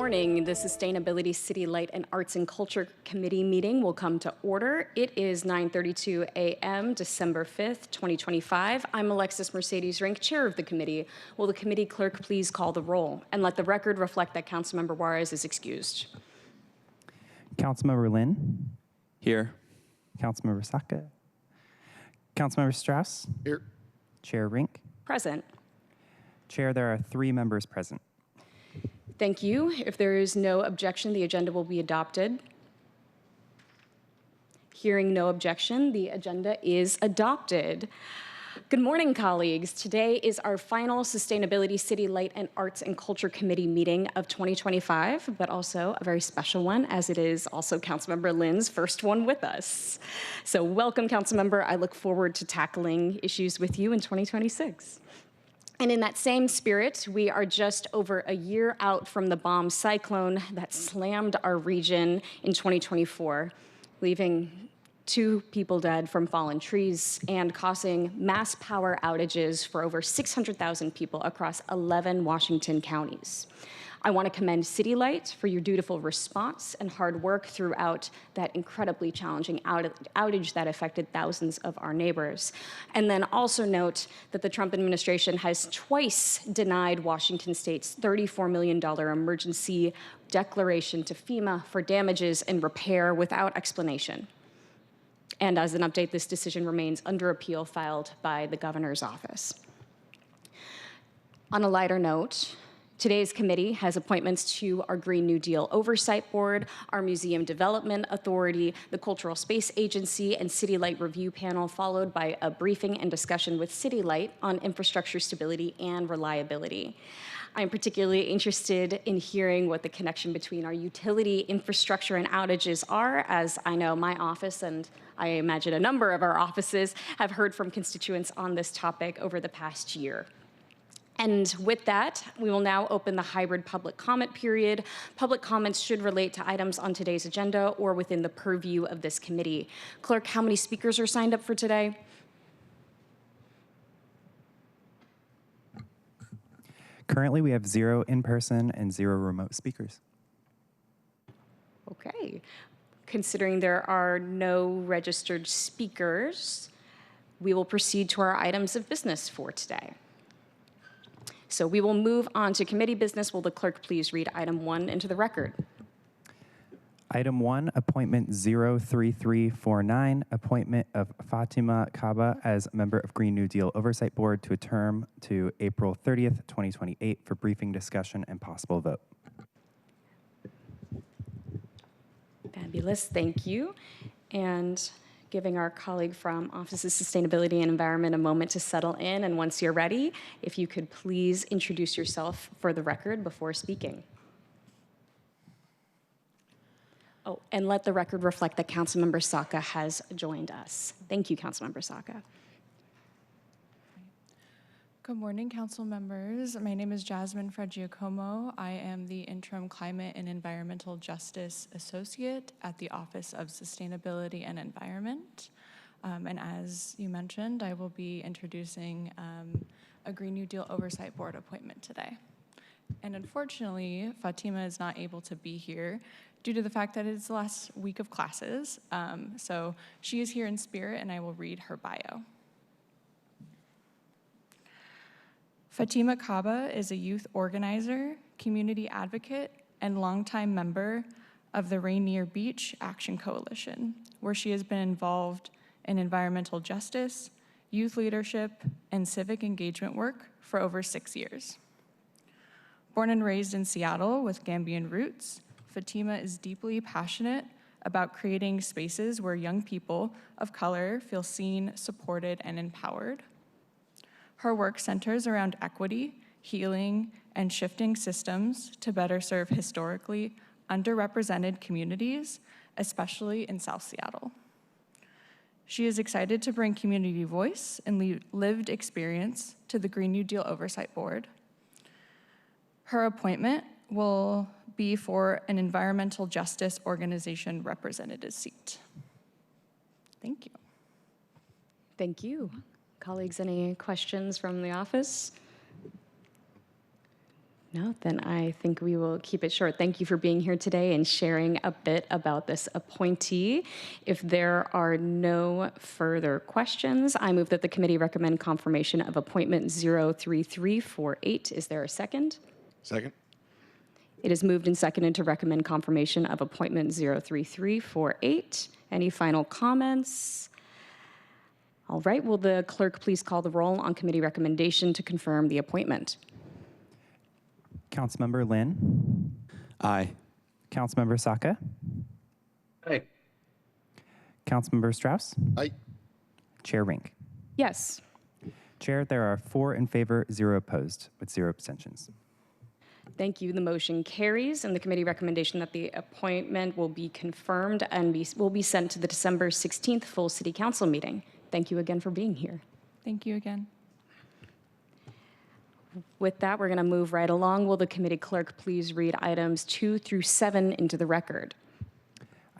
morning. The Sustainability City Light and Arts and Culture Committee meeting will come to order. It is 9:32 a.m., December 5th, 2025. I'm Alexis Mercedes Rink, chair of the committee. Will the committee clerk please call the roll and let the record reflect that Councilmember Juarez is excused? Councilmember Lynn. Here. Councilmember Saka. Councilmember Strauss. Here. Chair Rink. Present. Chair, there are 3 members present. Thank you. If there is no objection, the agenda will be adopted. Hearing no objection, the agenda is adopted. Good morning, colleagues. Today is our final Sustainability City Light and Arts and Culture Committee meeting of 2025, but also a very special one, as it is also Councilmember Lynn's first one with us. So welcome, Councilmember. I look forward to tackling issues with you in 2026. And in that same spirit, we are just over a year out from the bomb cyclone that slammed our region in 2024, leaving 2 people dead from fallen trees and causing mass power outages for over 600,000 people across 11 Washington counties. I want to commend City Light for your dutiful response and hard work throughout that incredibly challenging outage that affected thousands of our neighbors. And then also note that the Trump administration has twice denied Washington State's $34 million emergency declaration to FEMA for damages and repair without explanation. And as an update, this decision remains under appeal filed by the governor's office. On a lighter note, today's committee has appointments to our Green New Deal Oversight Board, our Museum Development Authority, the Cultural Space Agency, and City Light Review Panel, followed by a briefing and discussion with City Light on infrastructure stability and reliability. I'm particularly interested in hearing what the connection between our utility infrastructure and outages are, as I know my office and I imagine a number of our offices have heard from constituents on this topic over the past year. And with that, we will now open the hybrid public comment period. Public comments should relate to items on today's agenda or within the purview of this committee. Clerk, how many speakers are signed up for today? Currently, we have 0 in-person and 0 remote speakers. Okay. Considering there are no registered speakers, we will proceed to our items of business for today. So we will move on to committee business. Will the clerk please read item 1 into the record? Item 1, appointment 03349, appointment of Fatima Kaba as member of Green New Deal Oversight Board to a term to April 30th, 2028 for briefing, discussion, and possible vote. Fabulous, thank you. And giving our colleague from Office of Sustainability and Environment a moment to settle in, and once you're ready, if you could please introduce yourself for the record before speaking. Oh, and let the record reflect that Councilmember Saka has joined us. Thank you, Councilmember Saka. Good morning, council members. My name is Jasmine Fragiacomo. I am the Interim Climate and Environmental Justice Associate at the Office of Sustainability and Environment. And as you mentioned, I will be introducing a Green New Deal Oversight Board appointment today. And unfortunately, Fatima is not able to be here due to the fact that it's the last week of classes. So she is here in spirit, and I will read her bio. Fatima Kaba is a youth organizer, community advocate, and longtime member of the Rainier Beach Action Coalition, where she has been involved in environmental justice, youth leadership, and civic engagement work for over 6 years. Born and raised in Seattle with Gambian roots, Fatima is deeply passionate about creating spaces where young people of color feel seen, supported, and empowered. Her work centers around equity, healing, and shifting systems to better serve historically underrepresented communities, especially in South Seattle. She is excited to bring community voice and lived experience to the Green New Deal Oversight Board. Her appointment will be for an environmental justice organization representative seat. Thank you. Thank you. Colleagues, any questions from the office? No, then I think we will keep it short. Thank you for being here today and sharing a bit about this appointee. If there are no further questions, I move that the committee recommend confirmation of appointment 03348. Is there a second? Second. It is moved and seconded to recommend confirmation of appointment 03348. Any final comments? All right, will the clerk please call the roll on committee recommendation to confirm the appointment? Councilmember Lynn, Aye. Councilmember Saka, Aye. Councilmember Strauss, Aye. Chair Rink. Yes. Chair, there are 4 in favor, 0 opposed, with 0 abstentions. Thank you. The motion carries, and the committee recommendation that the appointment will be confirmed and will be sent to the December 16th full city council meeting. Thank you again for being here. Thank you again. With that, we're going to move right along. Will the committee clerk please read items 2 through 7 into the record?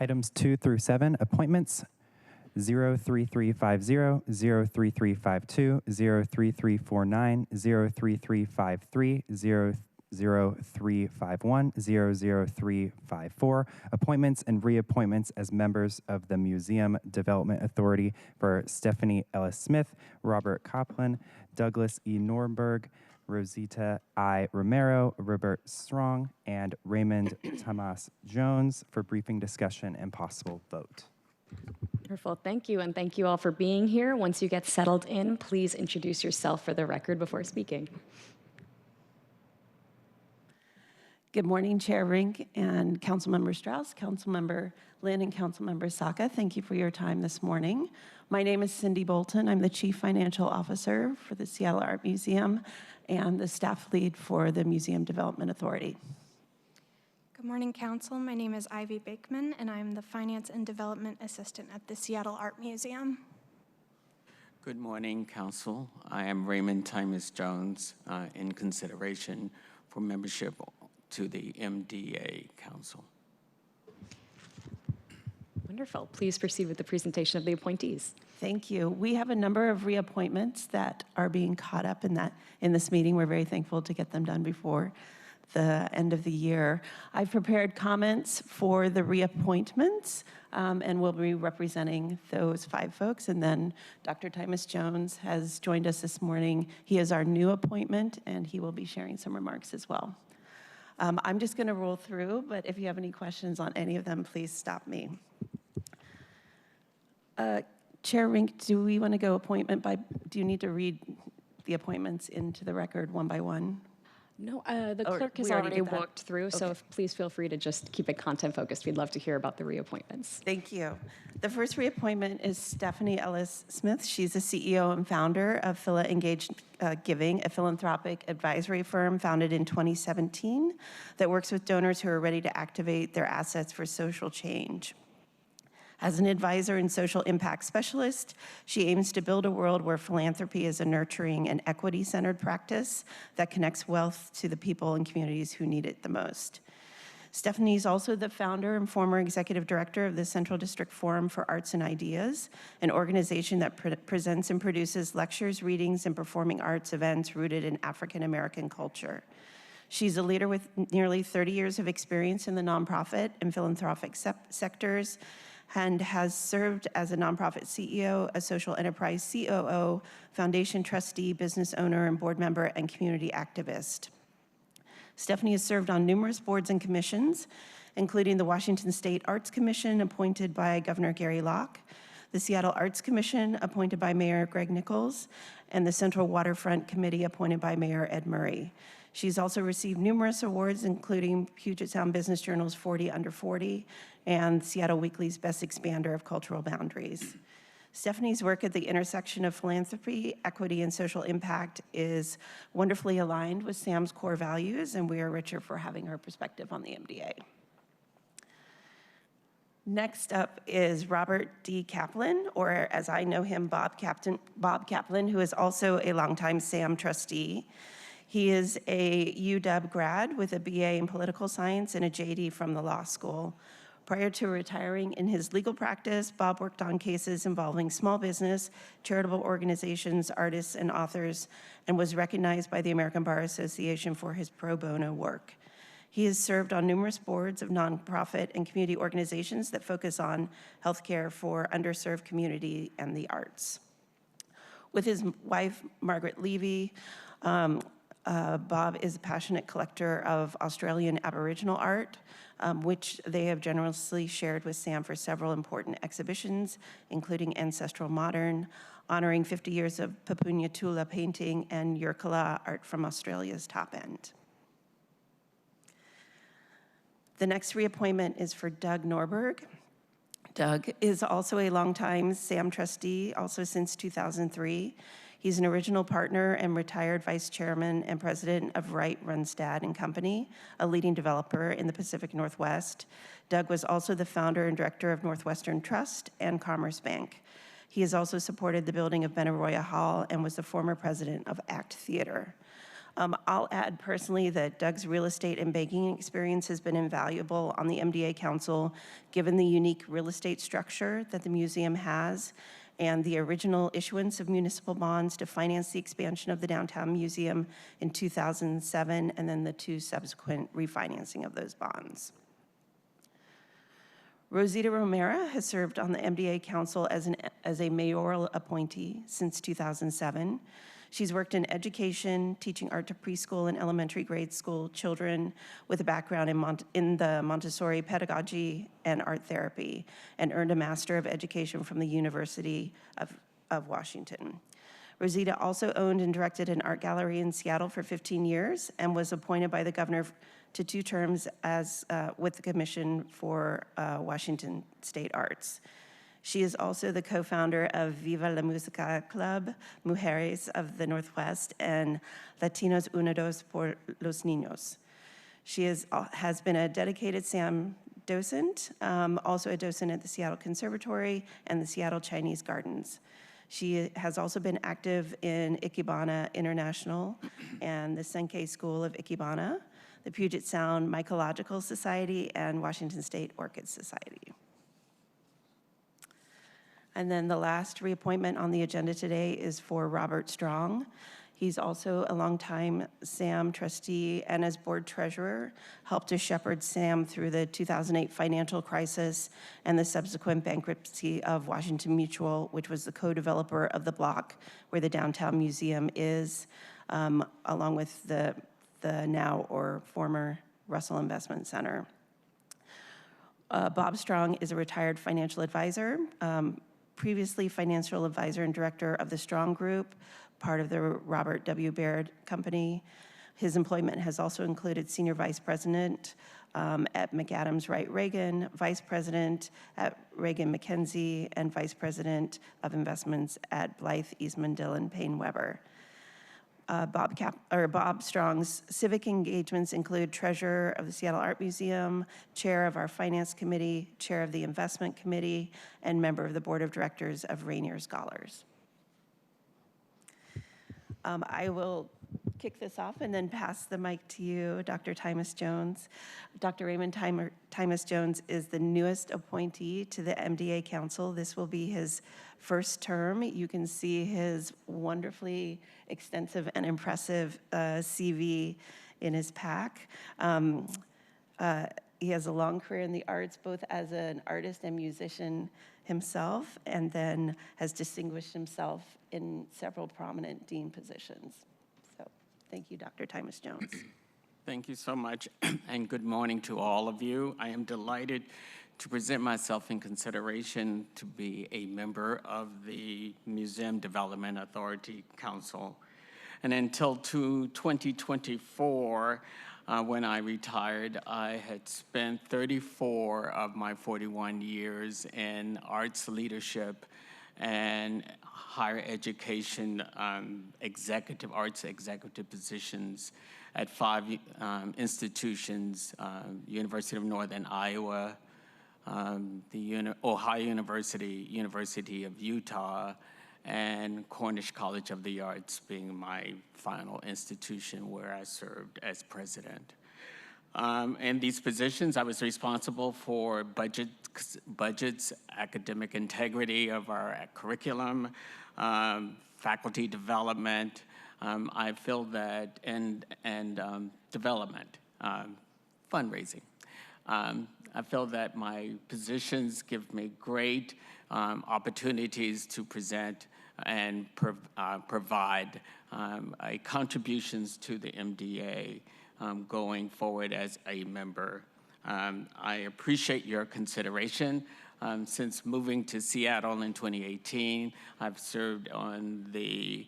Items 2 through 7, appointments 03350, 03352, 03349, 03353, 00351, 00354, appointments and reappointments as members of the Museum Development Authority for Stephanie Ellis Smith, Robert Kaplan, Douglas E. Norberg, Rosita I. Romero, Robert Strong, and Raymond Tomas Jones for briefing discussion and possible vote. Wonderful. Thank you, and thank you all for being here. Once you get settled in, please introduce yourself for the record before speaking. Good morning, Chair Rink and Councilmember Strauss, Councilmember Lynn, and Councilmember Saka. Thank you for your time this morning. My name is Cindy Bolton. I'm the Chief Financial Officer for the Seattle Art Museum and the staff lead for the Museum Development Authority. Good morning, Council. My name is Ivy Bakeman, and I'm the Finance and Development Assistant at the Seattle Art Museum. Good morning, Council. I am Raymond Tymus Jones in consideration for membership to the MDA Council. Wonderful. Please proceed with the presentation of the appointees. Thank you. We have a number of reappointments that are being caught up in this meeting. We're very thankful to get them done before the end of the year. I've prepared comments for the reappointments and will be representing those 5 folks. And then Dr. Tymus Jones has joined us this morning. He is our new appointment, and he will be sharing some remarks as well. I'm just going to roll through, but if you have any questions on any of them, please stop me. Chair Rink, do we want to go appointment by, do you need to read the appointments into the record one by one? No, the Or clerk has we already already did that? walked through, so please feel free to just keep it content focused. We'd love to hear about the reappointments. Thank you. The first reappointment is Stephanie Ellis Smith. She's the CEO and founder of Phila Engaged Giving, a philanthropic advisory firm founded in 2017 that works with donors who are ready to activate their assets for social change. As an advisor and social impact specialist, she aims to build a world where philanthropy is a nurturing and equity-centered practice that connects wealth to the people and communities who need it the most. Stephanie is also the founder and former executive director of the Central District Forum for Arts and Ideas, an organization that presents and produces lectures, readings, and performing arts events rooted in African American culture. She's a leader with nearly 30 years of experience in the nonprofit and philanthropic sectors, and has served as a nonprofit CEO, a social enterprise COO, foundation trustee, business owner, and board member, and community activist. Stephanie has served on numerous boards and commissions, including the Washington State Arts Commission, appointed by Governor Gary Locke, the Seattle Arts Commission, appointed by Mayor Greg Nichols, and the Central Waterfront Committee, appointed by Mayor Ed Murray. She's also received numerous awards, including Puget Sound Business Journal's 40 Under 40 and Seattle Weekly's Best Expander of Cultural Boundaries. Stephanie's work at the intersection of philanthropy, equity, and social impact is wonderfully aligned with SAM's core values, and we are richer for having her perspective on the MDA. Next up is Robert D. Kaplan, or as I know him, Bob Kaplan, who is also a longtime SAM trustee. He is a UW grad with a BA in political science and a JD from the law school. Prior to retiring in his legal practice, Bob worked on cases involving small business, charitable organizations, artists, and authors, and was recognized by the American Bar Association for his pro bono work. He has served on numerous boards of nonprofit and community organizations that focus on healthcare for underserved community and the arts. With his wife, Margaret Levy, Bob is a passionate collector of Australian Aboriginal art, which they have generously shared with Sam for several important exhibitions, including Ancestral Modern, honoring 50 years of Papunya Tula painting, and Yirrkala art from Australia's top end. The next reappointment is for Doug Norberg. Doug is also a longtime SAM trustee, also since 2003. He's an original partner and retired vice chairman and president of Wright Runstad and Company, a leading developer in the Pacific Northwest. Doug was also the founder and director of Northwestern Trust and Commerce Bank. He has also supported the building of Benaroya Hall and was the former president of ACT Theater. I'll add personally that Doug's real estate and banking experience has been invaluable on the MDA Council, given the unique real estate structure that the museum has and the original issuance of municipal bonds to finance the expansion of the downtown museum in 2007, and then the two subsequent refinancing of those bonds. Rosita Romero has served on the MDA Council as a mayoral appointee since 2007. She's worked in education, teaching art to preschool and elementary grade school children with a background in the Montessori pedagogy and art therapy, and earned a Master of Education from the University of Washington. Rosita also owned and directed an art gallery in Seattle for 15 years and was appointed by the governor to 2 terms as with the Commission for Washington State Arts. She is also the co-founder of Viva la Música Club, Mujeres of the Northwest, and Latinos Unidos por los Niños. She has been a dedicated SAM docent, also a docent at the Seattle Conservatory and the Seattle Chinese Gardens. She has also been active in Ikebana International and the Senkei School of Ikebana, the Puget Sound Mycological Society, and Washington State Orchid Society. And then the last reappointment on the agenda today is for Robert Strong. He's also a longtime SAM trustee and as board treasurer, helped to shepherd SAM through the 2008 financial crisis and the subsequent bankruptcy of Washington Mutual, which was the co-developer of the block where the downtown museum is, along with the now or former Russell Investment Center. Bob Strong is a retired financial advisor, previously financial advisor and director of the Strong Group, part of the Robert W. Baird Company. His employment has also included senior vice president at McAdams Wright Reagan, vice president at Reagan McKenzie, and vice president of investments at Blythe Eastman Dillon Payne Weber. Bob Strong's civic engagements include treasurer of the Seattle Art Museum, chair of our finance committee, chair of the investment committee, and member of the board of directors of Rainier Scholars. I will kick this off and then pass the mic to you, Dr. Tymas Jones. Dr. Raymond Tymas Jones is the newest appointee to the MDA Council. This will be his first term. You can see his wonderfully extensive and impressive CV in his pack. He has a long career in the arts, both as an artist and musician himself, and then has distinguished himself in several prominent dean positions. So thank you, Dr. Tymas Jones. Thank you so much, and good morning to all of you. I am delighted to present myself in consideration to be a member of the Museum Development Authority Council. And until 2024, when I retired, I had spent 34 of my 41 years in arts leadership and higher education arts executive positions at 5 institutions, University of Northern Iowa, Ohio University, University of Utah, and Cornish College of the Arts being my final institution where I served as president. In these positions, I was responsible for budgets, academic integrity of our curriculum, faculty development. I feel that, and development, fundraising. I feel that my positions give me great opportunities to present and provide contributions to the MDA going forward as a member. I appreciate your consideration. Since moving to Seattle in 2018, I've served on the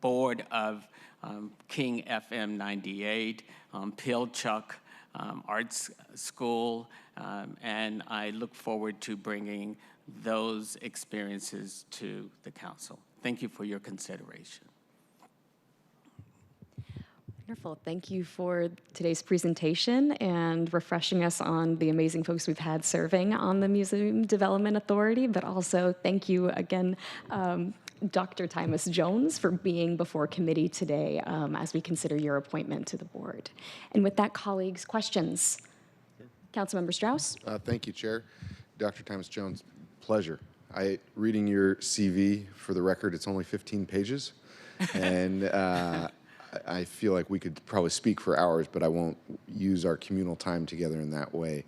board of King FM 98, Pilchuck Arts School, and I look forward to bringing those experiences to the council. Thank you for your consideration. Wonderful. Thank you for today's presentation and refreshing us on the amazing folks we've had serving on the Museum Development Authority, but also thank you again, Dr. Tymus Jones, for being before committee today as we consider your appointment to the board. And with that, colleagues, questions? Councilmember Strauss? Thank you, Chair. Dr. Tymus Jones, pleasure. Reading your CV, for the record, it's only 15 pages, and I feel like we could probably speak for hours, but I won't use our communal time together in that way.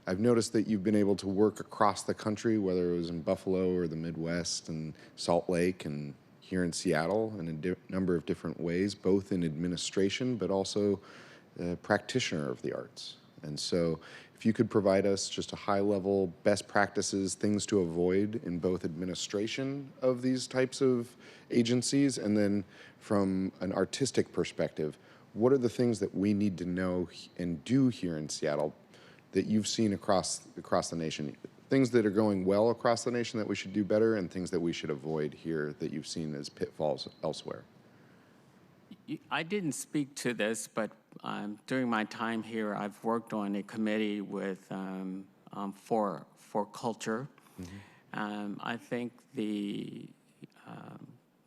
I've noticed that you've been able to work across the country, whether it was in Buffalo or the Midwest and Salt Lake and here in Seattle in a number of different ways, both in administration but also a practitioner of the arts. And so if you could provide us just a high-level best practices, things to avoid in both administration of these types of agencies, and then from an artistic perspective, what are the things that we need to know and do here in Seattle that you've seen across the nation? Things that are going well across the nation that we should do better, and things that we should avoid here that you've seen as pitfalls elsewhere. I didn't speak to this, but during my time here, I've worked on a committee with for culture. Mm-hmm. I think the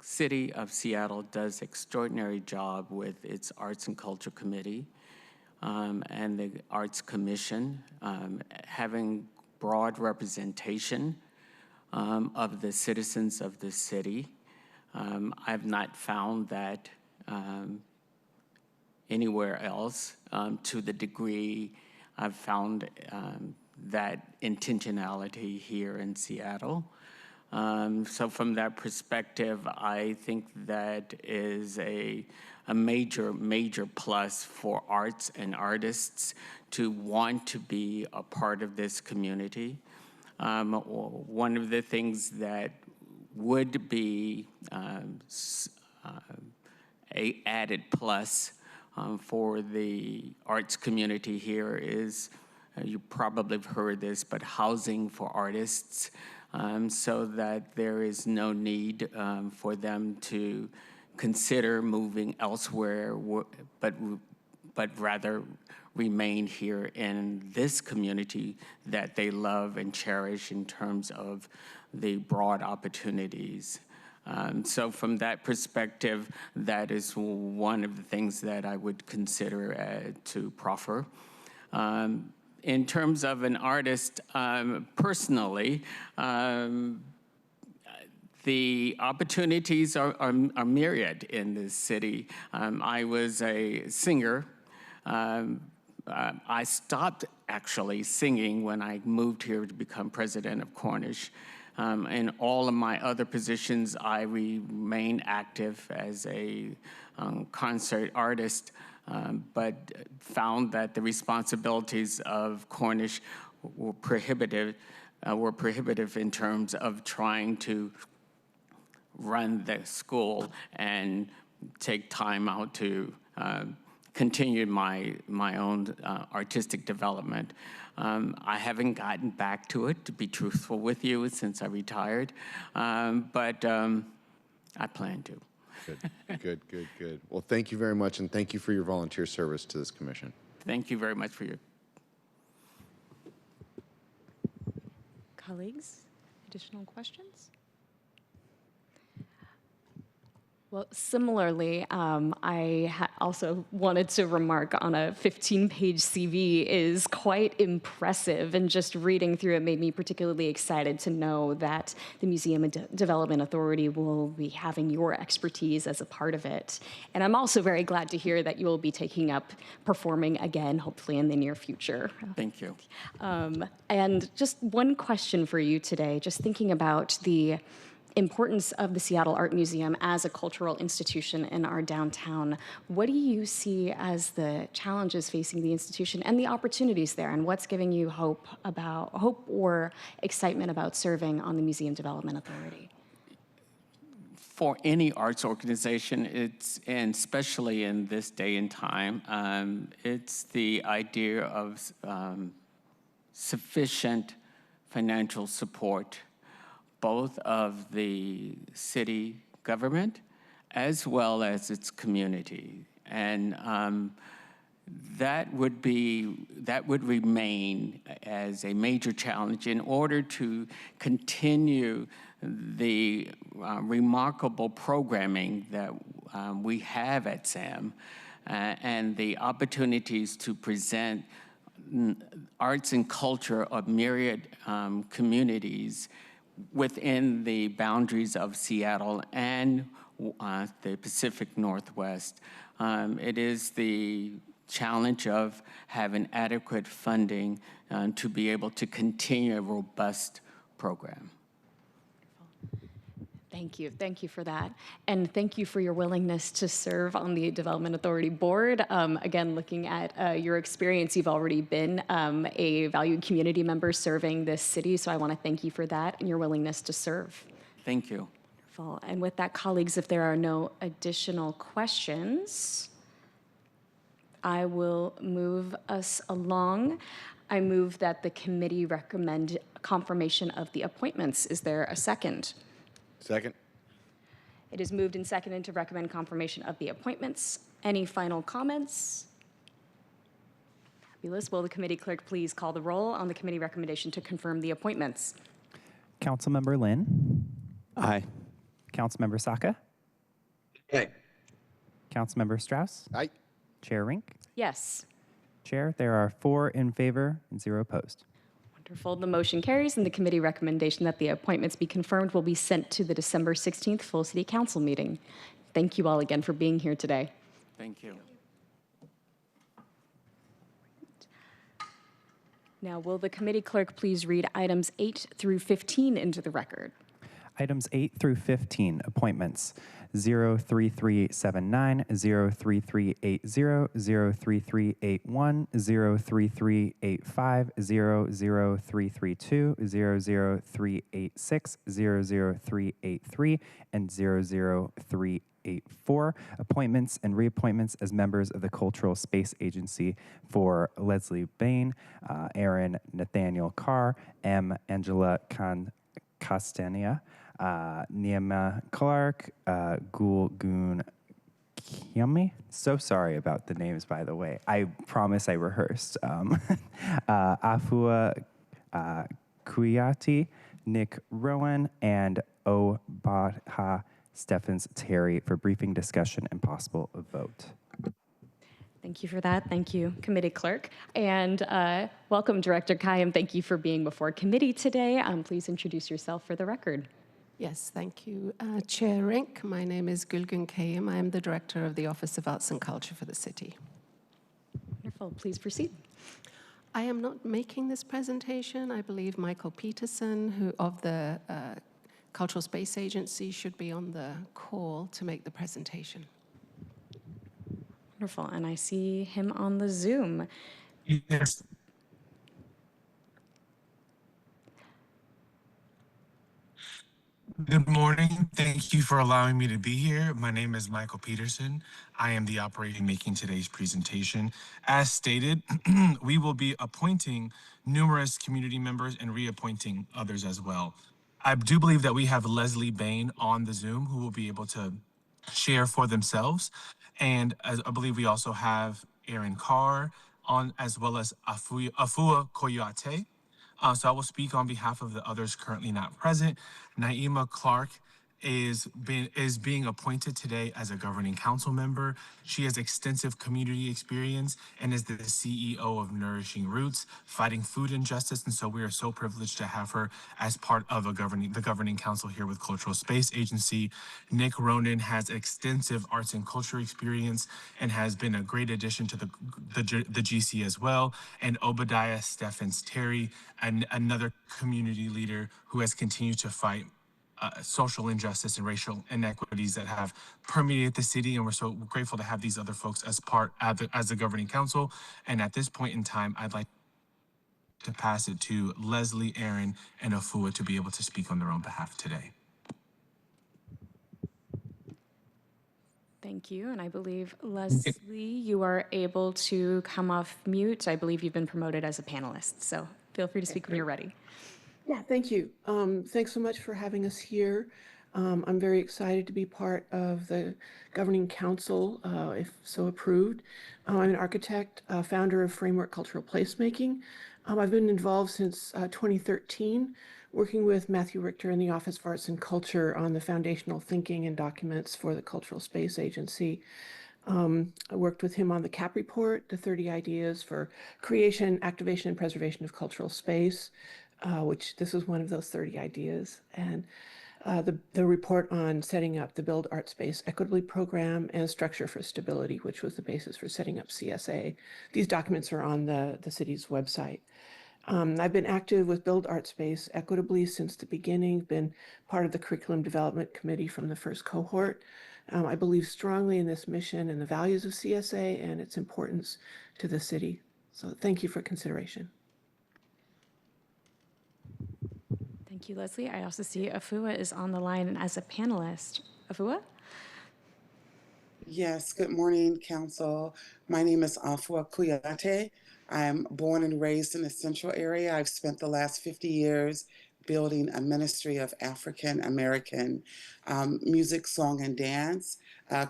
City of Seattle does extraordinary job with its Arts and Culture Committee and the Arts Commission, having broad representation of the citizens of the city. I've not found that anywhere else to the degree I've found that intentionality here in Seattle. So from that perspective, I think that is a major plus for arts and artists to want to be a part of this community. One of the things that would be a added plus for the arts community here is, you probably have heard this, but housing for artists, so that there is no need for them to consider moving elsewhere, but rather remain here in this community that they love and cherish in terms of the broad opportunities. So from that perspective, that is one of the things that I would consider to proffer. In terms of an artist, personally, the opportunities are myriad in this city. I was a singer. I stopped actually singing when I moved here to become president of Cornish. In all of my other positions, I remain active as a concert artist, but found that the responsibilities of Cornish were prohibitive in terms of trying to run the school and take time out to continue my own artistic development. I haven't gotten back to it, to be truthful with you, since I retired, but I plan to. Good. Well, thank you very much, and thank you for your volunteer service to this commission. Thank you very much for your... Colleagues, additional questions? Well, similarly, I also wanted to remark on a 15-page CV is quite impressive, and just reading through it made me particularly excited to know that the Museum Development Authority will be having your expertise as a part of it. And I'm also very glad to hear that you will be taking up performing again, hopefully in the near future. Thank you. And just one question for you today, just thinking about the importance of the Seattle Art Museum as a cultural institution in our downtown. What do you see as the challenges facing the institution and the opportunities there, and what's giving you hope or excitement about serving on the Museum Development Authority? For any arts organization, and especially in this day and time, it's the idea of sufficient financial support, both of the city government as well as its community. And that would remain as a major challenge in order to continue the remarkable programming that we have at SAM and the opportunities to present arts and culture of myriad communities within the boundaries of Seattle and the Pacific Northwest. It is the challenge of having adequate funding to be able to continue a robust program. Thank you. Thank you for that. And thank you for your willingness to serve on the Development Authority Board. Again, looking at your experience, you've already been a valued community member serving this city, so I want to thank you for that and your willingness to serve. Thank you. Wonderful. And with that, colleagues, if there are no additional questions, I will move us along. I move that the committee recommend confirmation of the appointments. Is there a second? Second. It is moved and seconded to recommend confirmation of the appointments. Any final comments? Fabulous. Will the committee clerk please call the roll on the committee recommendation to confirm the appointments? Councilmember Lin, Aye. Councilmember Saka, Aye. Councilmember Strauss, Aye. Chair Rink. Yes. Chair, there are 4 in favor and 0 opposed. Wonderful. The motion carries, and the committee recommendation that the appointments be confirmed will be sent to the December 16th full city council meeting. Thank you all again for being here today. Thank you. Now, will the committee clerk please read items 8 through 15 into the record? Items 8 through 15, appointments 03379, 03380, 03381, 03385, 00332, 00386, 00383, and 00384. Appointments and reappointments as members of the Cultural Space Agency for Leslie Bain, Aaron Nathaniel Carr, M. Angela Castania, Niema Clark, Gulgun Kiami. So sorry about the names, by the way. I promise I rehearsed. Afua Kuyati, Nick Rowan, and Obaha Stephens Terry for briefing, discussion, and possible vote. Thank you for that. Thank you, committee clerk. And welcome, Director Kayam. Thank you for being before committee today. Please introduce yourself for the record. Yes, thank you. Chair Rink, my name is Gulgun Kayam. I am the Director of the Office of Arts and Culture for the city. Wonderful. Please proceed. I am not making this presentation. I believe Michael Peterson, who of the Cultural Space Agency, should be on the call to make the presentation. Wonderful. And I see him on the Zoom. Yes. Good morning. Thank you for allowing me to be here. My name is Michael Peterson. I am the operator making today's presentation. As stated, we will be appointing numerous community members and reappointing others as well. I do believe that we have Leslie Bain on the Zoom who will be able to share for themselves. And I believe we also have Aaron Carr on, as well as Afua Koyate. So I will speak on behalf of the others currently not present. Naima Clark is being appointed today as a governing council member. She has extensive community experience and is the CEO of Nourishing Roots, fighting food injustice. And so we are so privileged to have her as part of the governing council here with Cultural Space Agency. Nick Ronan has extensive arts and culture experience and has been a great addition to the GC as well. And Obadiah Steffens Terry, another community leader who has continued to fight social injustice and racial inequities that have permeated the city, and we're so grateful to have these other folks as the governing council. And at this point in time, I'd like to pass it to Leslie, Aaron, and Afua to be able to speak on their own behalf today. Thank you, and I believe, Leslie, you are able to come off mute. I believe you've been promoted as a panelist, so feel free to speak when you're ready. Yeah, thank you. Thanks so much for having us here. I'm very excited to be part of the governing council, if so approved. I'm an architect, founder of Framework Cultural Placemaking. I've been involved since 2013, working with Matthew Richter in the Office of Arts and Culture on the foundational thinking and documents for the Cultural Space Agency. I worked with him on the CAP report, the 30 ideas for creation, activation, and preservation of cultural space, which this was one of those 30 ideas. And the report on setting up the Build Art Space Equitably program and Structure for Stability, which was the basis for setting up CSA. These documents are on the city's website. I've been active with Build Art Space Equitably since the beginning, been part of the Curriculum Development Committee from the first cohort. I believe strongly in this mission and the values of CSA and its importance to the city. So thank you for consideration. Thank you, Leslie. I also see Afua is on the line as a panelist. Afua? Yes, good morning, Council. My name is Afua Kuyate. I am born and raised in the Central area. I've spent the last 50 years building a ministry of African American music, song, and dance.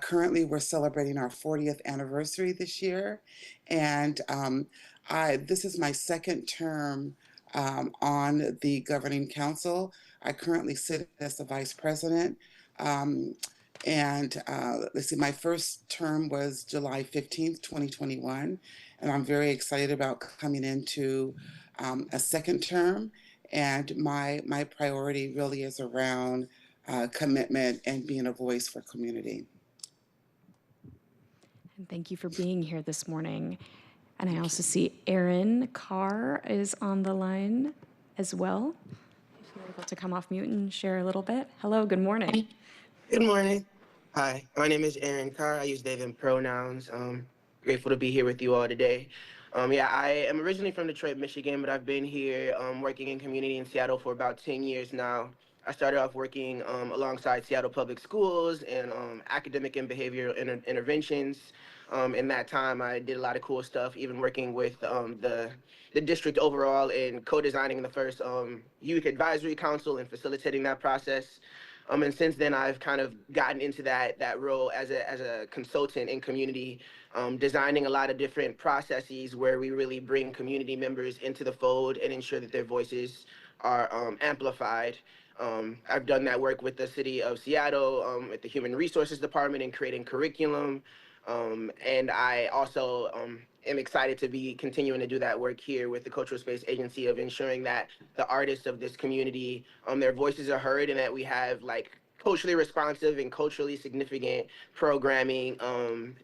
Currently, we're celebrating our 40th anniversary this year. And this is my second term on the governing council. I currently sit as the vice president. Let's see, my first term was July 15th, 2021. And I'm very excited about coming into a second term. And my priority really is around commitment and being a voice for community. And thank you for being here this morning. And I also see Aaron Carr is on the line as well. If you're able to come off mute and share a little bit. Hello, good morning. Good morning. Hi, my name is Aaron Carr. I use they, them pronouns. Grateful to be here with you all today. I am originally from Detroit, Michigan, but I've been here working in community in Seattle for about 10 years now. I started off working alongside Seattle Public Schools and academic and behavioral interventions. In that time, I did a lot of cool stuff, even working with the district overall in co-designing the first youth advisory council and facilitating that process. And since then, I've kind of gotten into that role as a consultant in community, designing a lot of different processes where we really bring community members into the fold and ensure that their voices are amplified. I've done that work with the city of Seattle, at the Human Resources Department in creating curriculum. And I also am excited to be continuing to do that work here with the Cultural Space Agency of ensuring that the artists of this community, their voices are heard and that we have like culturally responsive and culturally significant programming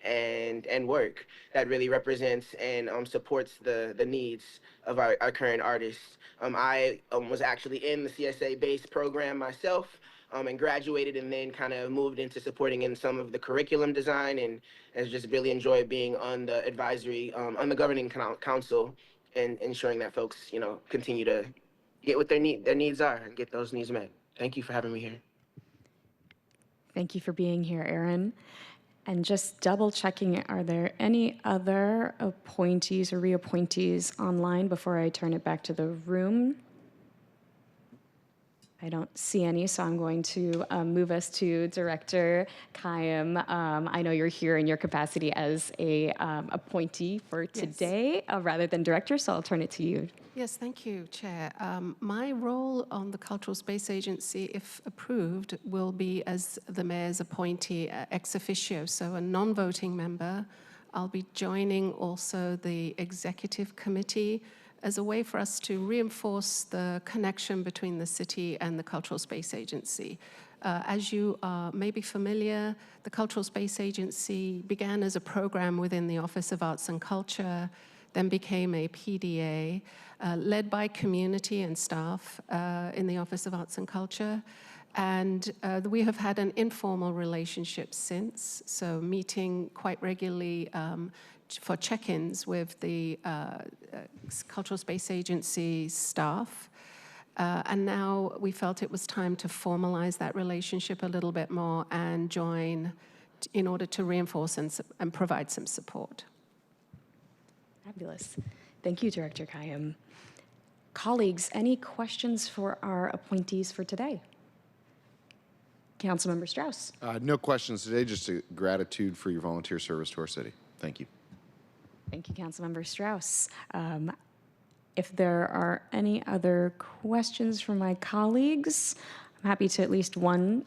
and work that really represents and supports the needs of our current artists. I was actually in the CSA-based program myself. And graduated and then kind of moved into supporting in some of the curriculum design and has just really enjoyed being on the advisory, on the governing council and ensuring that folks, continue to get what their needs are and get those needs met. Thank you for having me here. Thank you for being here, Aaron. And just double checking, are there any other appointees or reappointees online before I turn it back to the room? I don't see any, so I'm going to move us to Director Kayem. I know you're here in your capacity as a appointee for today rather than director, so I'll turn it to you. Yes, thank you, Chair. My role on the Cultural Space Agency, if approved, will be as the Mayor's appointee ex officio, so a non-voting member. I'll be joining also the Executive Committee as a way for us to reinforce the connection between the city and the Cultural Space Agency. As you may be familiar, the Cultural Space Agency began as a program within the Office of Arts and Culture, then became a PDA, led by community and staff in the Office of Arts and Culture. And we have had an informal relationship since, so meeting quite regularly for check-ins with the Cultural Space Agency staff. And now we felt it was time to formalize that relationship a little bit more and join in order to reinforce and provide some support. Fabulous. Thank you, Director Kayem. Colleagues, any questions for our appointees for today? Councilmember Strauss. No questions today, just a gratitude for your volunteer service to our city. Thank you. Thank you, Councilmember Strauss. If there are any other questions from my colleagues, I'm happy to at least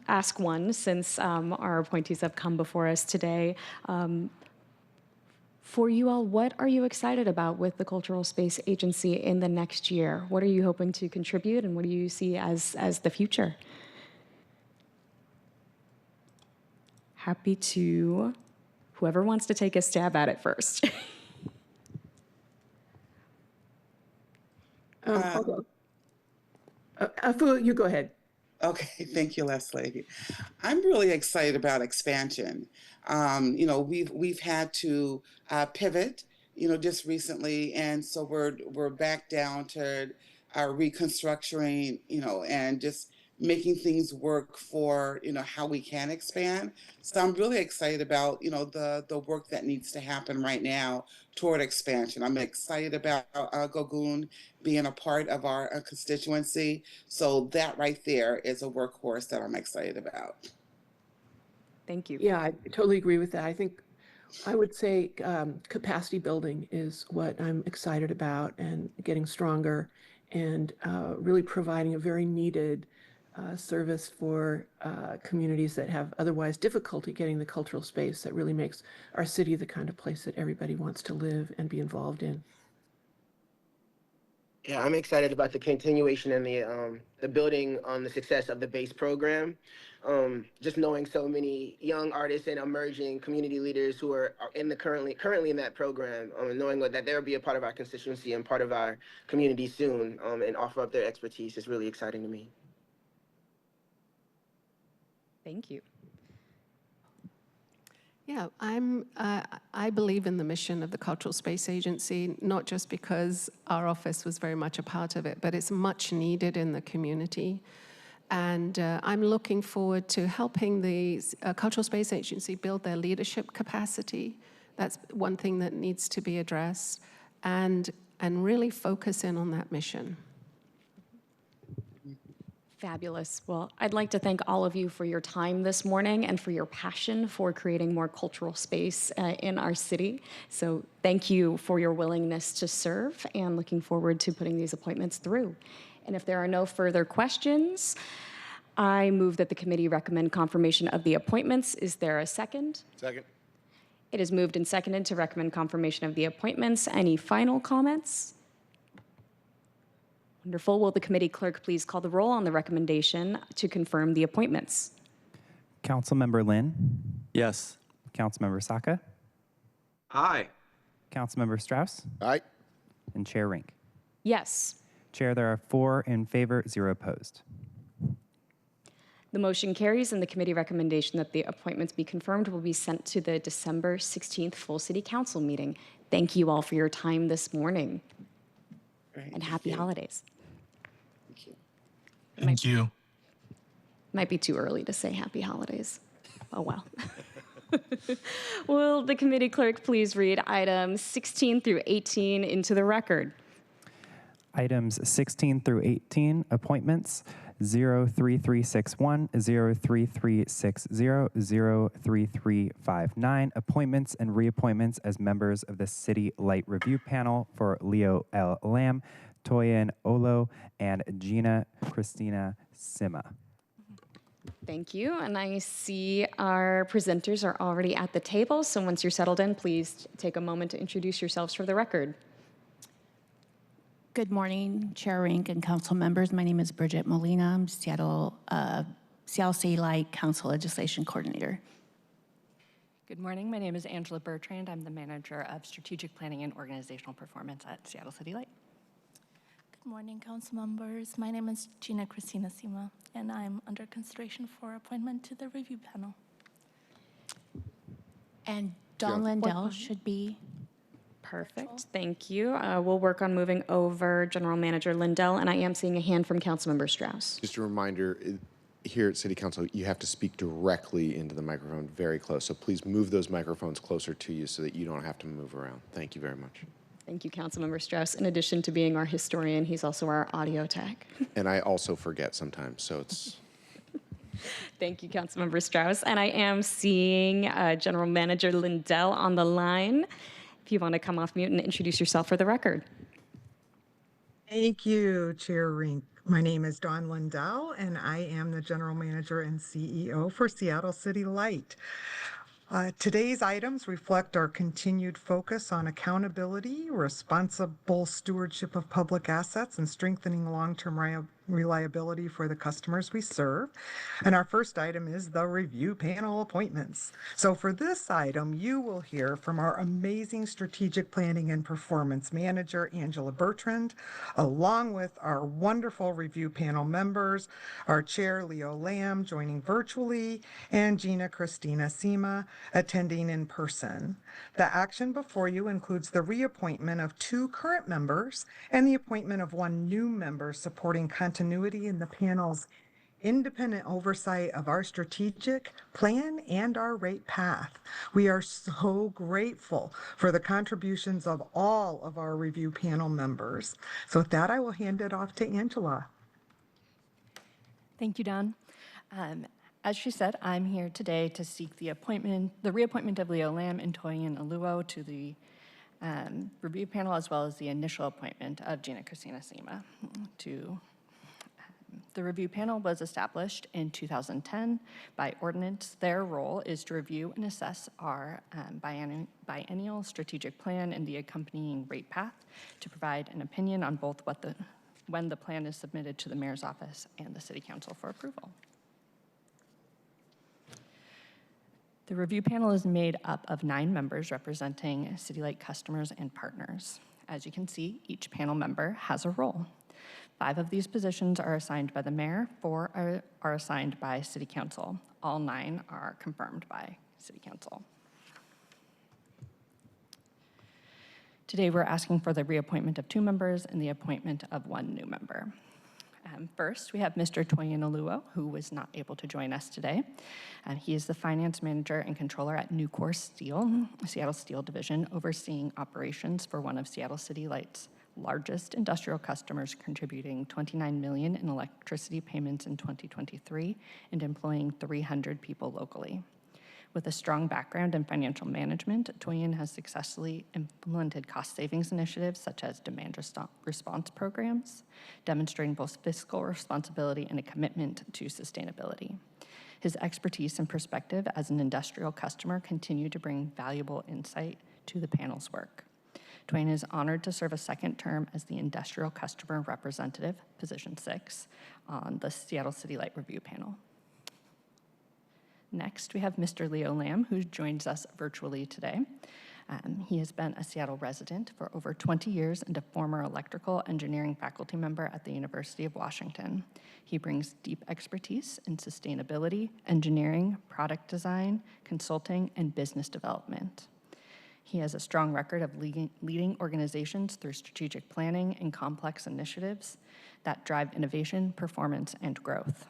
ask one since our appointees have come before us today. For you all, what are you excited about with the Cultural Space Agency in the next year? What are you hoping to contribute, and what do you see as the future? Happy to, whoever wants to take a stab at it first. You go ahead. Okay, thank you, Leslie. I'm really excited about expansion. We've had to pivot, just recently, and so we're back down to our reconstructing, and just making things work for how we can expand. So I'm really excited about the work that needs to happen right now toward expansion. I'm excited about Gogun being a part of our constituency. So that right there is a workhorse that I'm excited about. Thank you. Yeah, I totally agree with that. I would say capacity building is what I'm excited about, and getting stronger, and really providing a very needed service for communities that have otherwise difficulty getting the cultural space that really makes our city the kind of place that everybody wants to live and be involved in. Yeah, I'm excited about the continuation and the building on the success of the base program. Just knowing so many young artists and emerging community leaders who are currently in that program, and knowing that they'll be a part of our constituency and part of our community soon, and offer up their expertise is really exciting to me. Thank you. Yeah, I believe in the mission of the Cultural Space Agency, not just because our office was very much a part of it, but it's much needed in the community. And I'm looking forward to helping the Cultural Space Agency build their leadership capacity. That's one thing that needs to be addressed, and really focus in on that mission. Fabulous. Well, I'd like to thank all of you for your time this morning and for your passion for creating more cultural space in our city. So thank you for your willingness to serve, and looking forward to putting these appointments through. And if there are no further questions, I move that the committee recommend confirmation of the appointments. Is there a second? Second. It is moved and seconded to recommend confirmation of the appointments. Any final comments? Wonderful. Will the committee clerk please call the roll on the recommendation to confirm the appointments? Councilmember Lynn, Yes. Councilmember Saka, Aye. Councilmember Strauss, Aye. and Chair Rink. Yes. Chair, there are 4 in favor, 0 opposed. The motion carries, and the committee recommendation that the appointments be confirmed will be sent to the December 16th full city council meeting. Thank you all for your time this morning. Right. And happy holidays. Thank you. Thank you. Might be too early to say happy holidays. Oh, well. Will the committee clerk please read items 16 through 18 into the record? Items 16 through 18, appointments. 03361, 03360, 03359, appointments and reappointments as members of the City Light Review Panel for Leo L. Lamb, Toyin Olo, and Gina Christina Sima. Thank you. And I see our presenters are already at the table. So once you're settled in, please take a moment to introduce yourselves for the record. Good morning, Chair Rink and council members. My name is Bridget Molina. I'm Seattle City Light Council Legislation Coordinator. Good morning. My name is Angela Bertrand. I'm the Manager of Strategic Planning and Organizational Performance at Seattle City Light. Good morning, council members. My name is Gina Christina Sima, and I'm under consideration for appointment to the review panel. And Dawn Lindell should be perfect. Thank you. We'll work on moving over General Manager Lindell, and I am seeing a hand from Councilmember Strauss. Just a reminder, here at City Council, you have to speak directly into the microphone, very close. So please move those microphones closer to you so that you don't have to move around. Thank you very much. Thank you, Councilmember Strauss. In addition to being our historian, he's also our audio tech. And I also forget sometimes, so it's... Thank you, Councilmember Strauss. And I am seeing General Manager Lindell on the line. If you want to come off mute and introduce yourself for the record. Thank you, Chair Rink. My name is Dawn Lindell, and I am the General Manager and CEO for Seattle City Light. Today's items reflect our continued focus on accountability, responsible stewardship of public assets, and strengthening long-term reliability for the customers we serve. And our first item is the review panel appointments. So for this item, you will hear from our amazing strategic planning and performance manager, Angela Bertrand, along with our wonderful review panel members, our chair, Leo Lamb, joining virtually, and Gina Christina Sima, attending in person. The action before you includes the reappointment of 2 current members and the appointment of 1 new member supporting continuity in the panel's independent oversight of our strategic plan and our rate path. We are so grateful for the contributions of all of our review panel members. So with that, I will hand it off to Angela. Thank you, Dawn. As she said, I'm here today to seek the reappointment of Leo Lamb and Toyin Oluo to the review panel, as well as the initial appointment of Gina Christina Sima to the review panel. Was established in 2010 by ordinance. Their role is to review and assess our biennial strategic plan and the accompanying rate path, to provide an opinion on both when the plan is submitted to the mayor's office and the city council for approval. The review panel is made up of 9 members representing City Light customers and partners. As you can see, each panel member has a role. 5 of these positions are assigned by the mayor, 4 are assigned by city council. All 9 are confirmed by city council. Today, we're asking for the reappointment of 2 members and the appointment of 1 new member. First, we have Mr. Toyin Oluo, who was not able to join us today. He is the finance manager and controller at Nucor Steel, Seattle Steel Division, overseeing operations for one of Seattle City Light's largest industrial customers, contributing $29 million in electricity payments in 2023 and employing 300 people locally. With a strong background in financial management, Toyin has successfully implemented cost savings initiatives such as demand response programs, demonstrating both fiscal responsibility and a commitment to sustainability. His expertise and perspective as an industrial customer continue to bring valuable insight to the panel's work. Toyin is honored to serve a second term as the industrial customer representative, position 6, on the Seattle City Light Review Panel. Next, we have Mr. Leo Lamb, who joins us virtually today. He has been a Seattle resident for over 20 years and a former electrical engineering faculty member at the University of Washington. He brings deep expertise in sustainability, engineering, product design, consulting, and business development. He has a strong record of leading organizations through strategic planning and complex initiatives that drive innovation, performance, and growth.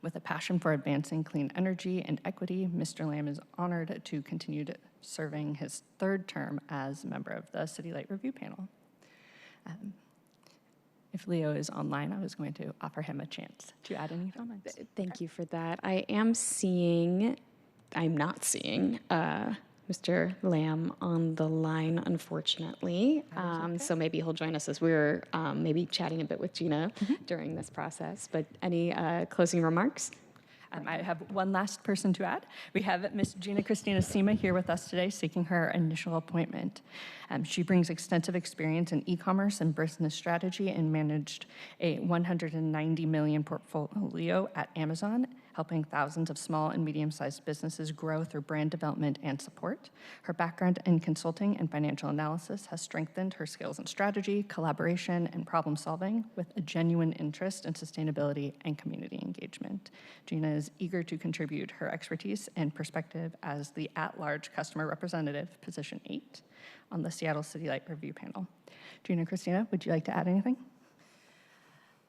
With a passion for advancing clean energy and equity, Mr. Lamb is honored to continue serving his 3rd term as member of the City Light Review Panel. If Leo is online, I was going to offer him a chance to add any comments. Thank you for that. I'm not seeing Mr. Lamb on the line, unfortunately. So maybe he'll join us as we're maybe chatting a bit with Gina during this process. But any closing remarks? I have one last person to add. We have Ms. Gina Christina Sima here with us today seeking her initial appointment. She brings extensive experience in e-commerce and business strategy and managed a $190 million portfolio at Amazon, helping thousands of small and medium-sized businesses grow through brand development and support. Her background in consulting and financial analysis has strengthened her skills in strategy, collaboration, and problem solving with a genuine interest in sustainability and community engagement. Gina is eager to contribute her expertise and perspective as the at-large customer representative, position 8, on the Seattle City Light Review Panel. Gina Christina, would you like to add anything?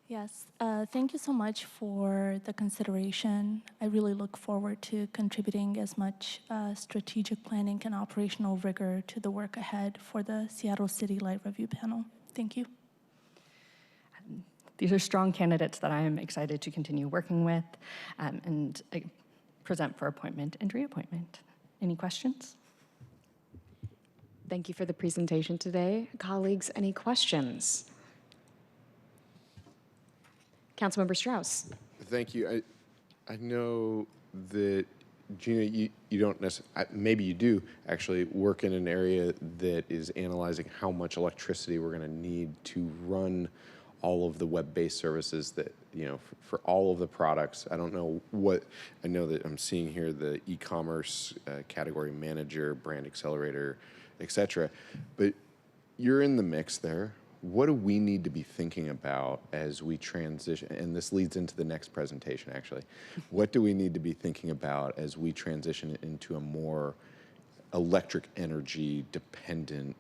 Yes, thank you so much for the consideration. I really look forward to contributing as much strategic planning and operational rigor to the work ahead for the Seattle City Light Review Panel. Thank you. These are strong candidates that I am excited to continue working with and present for appointment and reappointment. Any questions? Thank you for the presentation today. Colleagues, any questions? Councilmember Strauss. Thank you. I know that, Gina, you don't necessarily, maybe you do actually work in an area that is analyzing how much electricity we're going to need to run all of the web-based services that, for all of the products. I don't know what, I know that I'm seeing here the e-commerce category manager, brand accelerator, et cetera. But you're in the mix there. What do we need to be thinking about as we transition? And this leads into the next presentation, actually. What do we need to be thinking about as we transition into a more electric energy dependent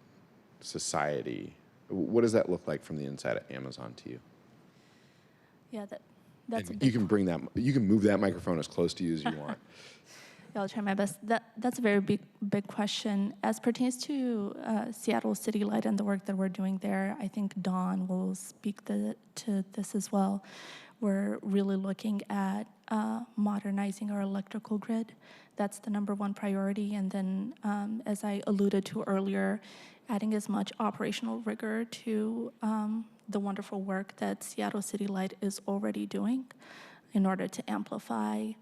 society? What does that look like from the inside of Amazon to you? Yeah, that's a And big you can bring that. You can move that microphone as close to you as you want. Yeah, I'll try my best. That's a very big question. As pertains to Seattle City Light and the work that we're doing there, I think Dawn will speak to this as well. We're really looking at modernizing our electrical grid. That's the #1 priority. And then, as I alluded to earlier, adding as much operational rigor to the wonderful work that Seattle City Light is already doing in order to amplify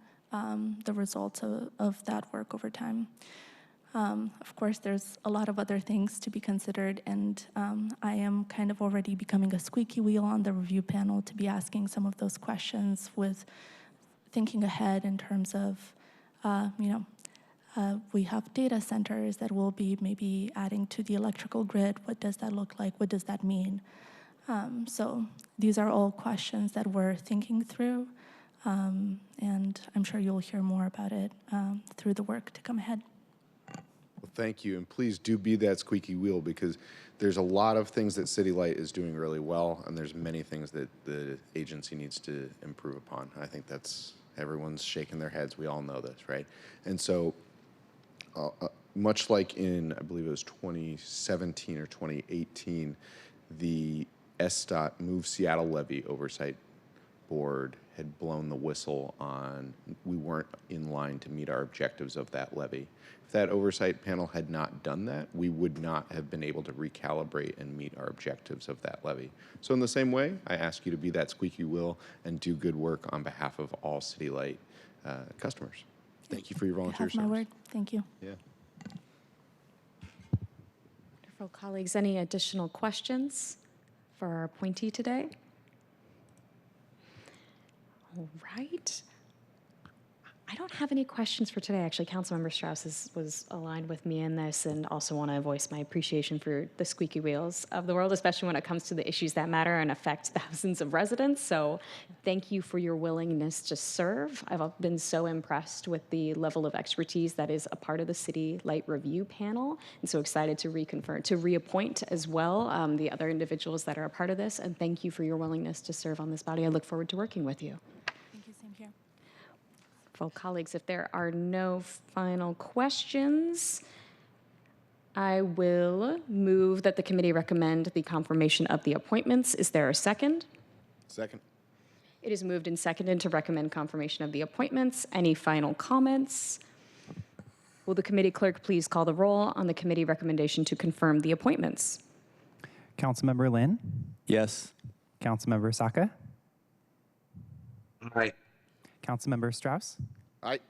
the results of that work over time. Of course, there's a lot of other things to be considered, and I am kind of already becoming a squeaky wheel on the review panel to be asking some of those questions with thinking ahead in terms of, we have data centers that will be maybe adding to the electrical grid. What does that look like? What does that mean? So these are all questions that we're thinking through. And I'm sure you'll hear more about it through the work to come ahead. Well, thank you, and please do be that squeaky wheel, because there's a lot of things that City Light is doing really well, and there's many things that the agency needs to improve upon. I think that's, everyone's shaking their heads. We all know this, right? And so much like in, I believe it was 2017 or 2018, the SDOT Move Seattle Levy Oversight Board had blown the whistle on we weren't in line to meet our objectives of that levy. If that oversight panel had not done that, we would not have been able to recalibrate and meet our objectives of that levy. So in the same way, I ask you to be that squeaky wheel and do good work on behalf of all City Light customers. Thank you for your volunteer Have my service. word. Thank you. Yeah. Wonderful. Colleagues, any additional questions for our appointee today? All right. I don't have any questions for today. Actually, Councilmember Strauss was aligned with me in this, and also want to voice my appreciation for the squeaky wheels of the world, especially when it comes to the issues that matter and affect thousands of residents. So thank you for your willingness to serve. I've been so impressed with the level of expertise that is a part of the City Light Review Panel, and so excited to reappoint as well the other individuals that are a part of this. And thank you for your willingness to serve on this body. I look forward to working with you. Thank you. Same here. Well, colleagues, if there are no final questions, I will move that the committee recommend the confirmation of the appointments. Is there a second? Second. It is moved and seconded to recommend confirmation of the appointments. Any final comments? Will the committee clerk please call the roll on the committee recommendation to confirm the appointments? Councilmember Lynn, Yes. Councilmember Saka, Aye. Councilmember Strauss, Aye.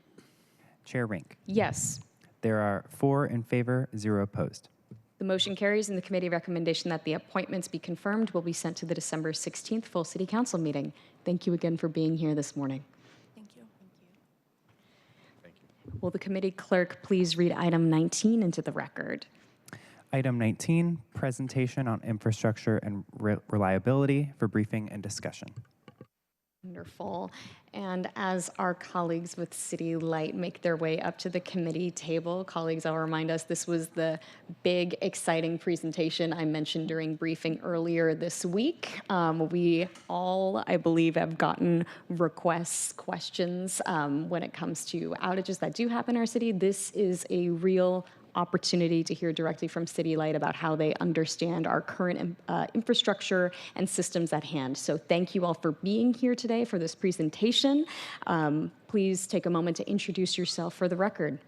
Chair Rink. Yes. There are 4 in favor, 0 opposed. The motion carries, and the committee recommendation that the appointments be confirmed will be sent to the December 16th full city council meeting. Thank you again for being here this morning. Thank you. Will the committee clerk please read item 19 into the record? Item 19, presentation on infrastructure and reliability for briefing and discussion. Wonderful. And as our colleagues with City Light make their way up to the committee table, colleagues, I'll remind us this was the big, exciting presentation I mentioned during briefing earlier this week. We all, I believe, have gotten requests, questions when it comes to outages that do happen in our city. This is a real opportunity to hear directly from City Light about how they understand our current infrastructure and systems at hand. So thank you all for being here today for this presentation. Please take a moment to introduce yourself for the record.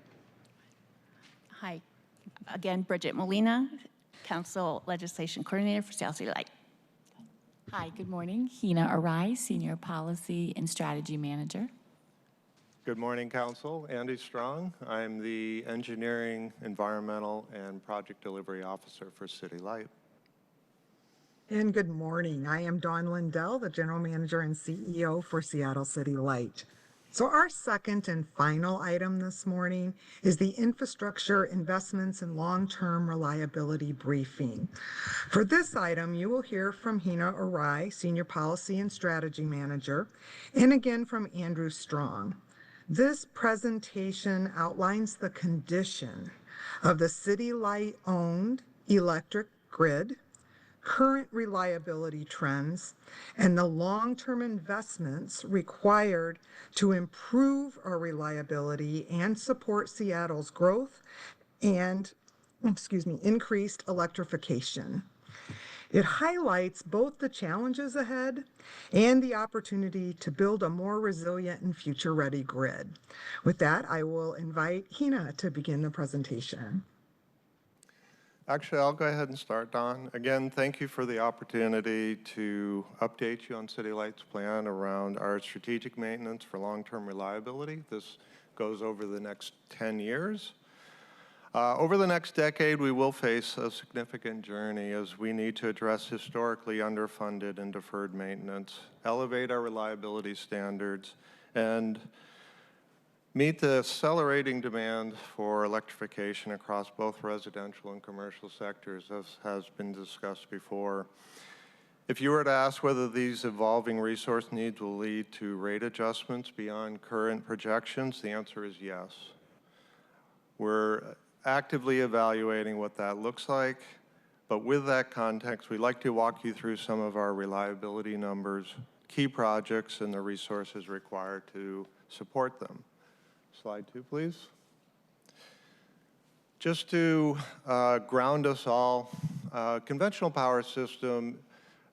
Hi, again, Bridget Molina, Council Legislation Coordinator for Seattle City Light. Hi, good morning. Hina Arai, Senior Policy and Strategy Manager. Good morning, Council. Andy Strong. I'm the Engineering, Environmental, and Project Delivery Officer for City Light. And good morning. I am Dawn Lindell, the General Manager and CEO for Seattle City Light. So our second and final item this morning is the Infrastructure Investments and Long-Term Reliability Briefing. For this item, you will hear from Hina Arai, Senior Policy and Strategy Manager, and again from Andrew Strong. This presentation outlines the condition of the City Light-owned electric grid, current reliability trends, and the long-term investments required to improve our reliability and support Seattle's growth and, increased electrification. It highlights both the challenges ahead and the opportunity to build a more resilient and future-ready grid. With that, I will invite Hina to begin the presentation. Actually, I'll go ahead and start, Don. Again, thank you for the opportunity to update you on City Light's plan around our strategic maintenance for long-term reliability. This goes over the next 10 years. Over the next decade, we will face a significant journey as we need to address historically underfunded and deferred maintenance, elevate our reliability standards, and meet the accelerating demand for electrification across both residential and commercial sectors, as has been discussed before. If you were to ask whether these evolving resource needs will lead to rate adjustments beyond current projections, the answer is yes. We're actively evaluating what that looks like, but with that context, we'd like to walk you through some of our reliability numbers, key projects, and the resources required to support them. Slide 2, please. Just to ground us all, conventional power system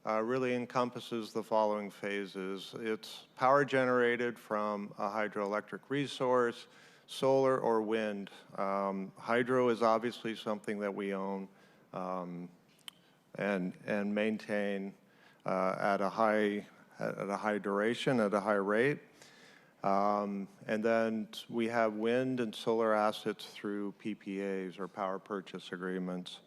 really encompasses the following phases. It's power generated from a hydroelectric resource, solar or wind. Hydro is obviously something that we own and maintain at a high duration, at a high rate. And then we have wind and solar assets through PPAs or power purchase agreements.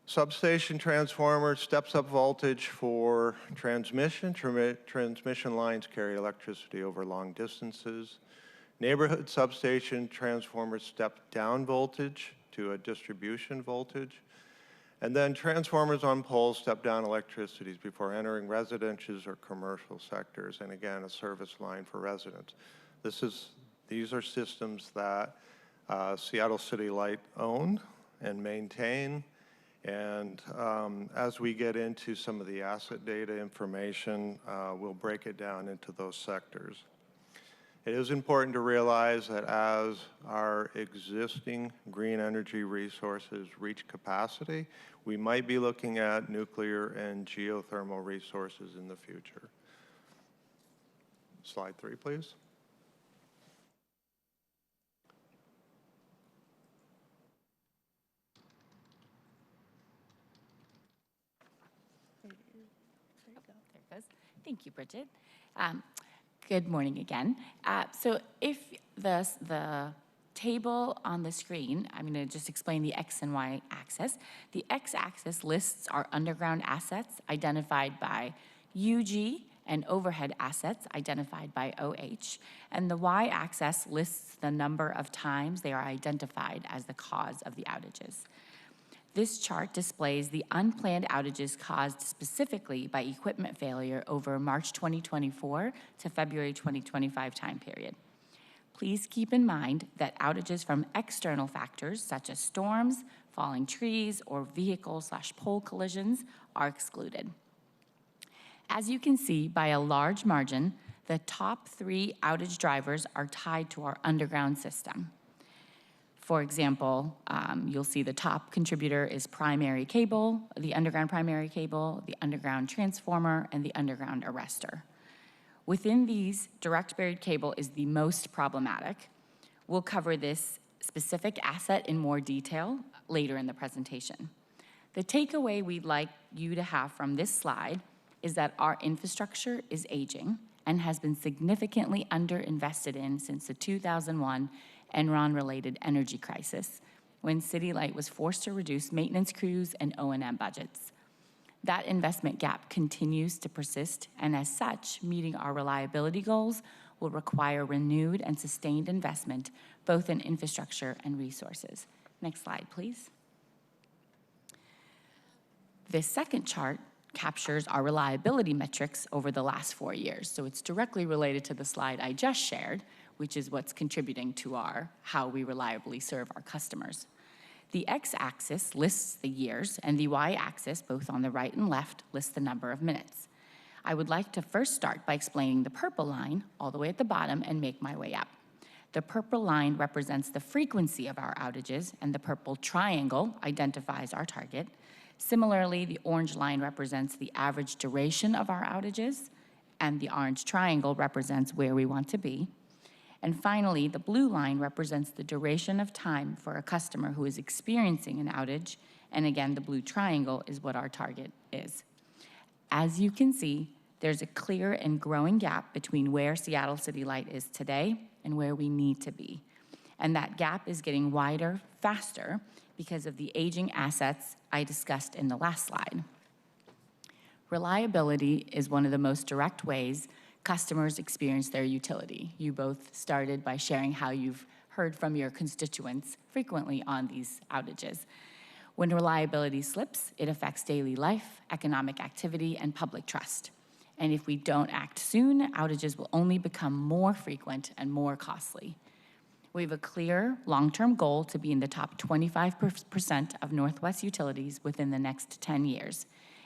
Substation transformer steps up voltage for transmission. Transmission lines carry electricity over long distances. Neighborhood substation transformers step down voltage to a distribution voltage. And then transformers on poles step down electricities before entering residential or commercial sectors, and again, a service line for residents. These are systems that Seattle City Light own and maintain. And as we get into some of the asset data information, we'll break it down into those sectors. It is important to realize that as our existing green energy resources reach capacity, we might be looking at nuclear and geothermal resources in the future. Slide 3, please. There you go. There it goes. Thank you, Bridget. Good morning again. So if the table on the screen, I'm going to just explain the X and Y axis. The X axis lists our underground assets identified by UG and overhead assets identified by OH. And the Y axis lists the number of times they are identified as the cause of the outages. This chart displays the unplanned outages caused specifically by equipment failure over March 2024 to February 2025 time period. Please keep in mind that outages from external factors such as storms, falling trees, or vehicle/pole collisions are excluded. As you can see, by a large margin, the top 3 outage drivers are tied to our underground system. For example, you'll see the top contributor is primary cable, the underground primary cable, the underground transformer, and the underground arrestor. Within these, direct buried cable is the most problematic. We'll cover this specific asset in more detail later in the presentation. The takeaway we'd like you to have from this slide is that our infrastructure is aging and has been significantly underinvested in since the 2001 Enron-related energy crisis, when City Light was forced to reduce maintenance crews and O&M budgets. That investment gap continues to persist, and as such, meeting our reliability goals will require renewed and sustained investment, both in infrastructure and resources. Next slide, please. This second chart captures our reliability metrics over the last 4 years. So it's directly related to the slide I just shared, which is what's contributing to how we reliably serve our customers. The X-axis lists the years, and the Y-axis, both on the right and left, lists the number of minutes. I would like to first start by explaining the purple line all the way at the bottom and make my way up. The purple line represents the frequency of our outages, and the purple triangle identifies our target. Similarly, the orange line represents the average duration of our outages, and the orange triangle represents where we want to be. And finally, the blue line represents the duration of time for a customer who is experiencing an outage, and again, the blue triangle is what our target is. As you can see, there's a clear and growing gap between where Seattle City Light is today and where we need to be. And that gap is getting wider faster because of the aging assets I discussed in the last slide. Reliability is one of the most direct ways customers experience their utility. You both started by sharing how you've heard from your constituents frequently on these outages. When reliability slips, it affects daily life, economic activity, and public trust. And if we don't act soon, outages will only become more frequent and more costly. We have a clear long-term goal to be in the top 25% of Northwest utilities within the next 10 years,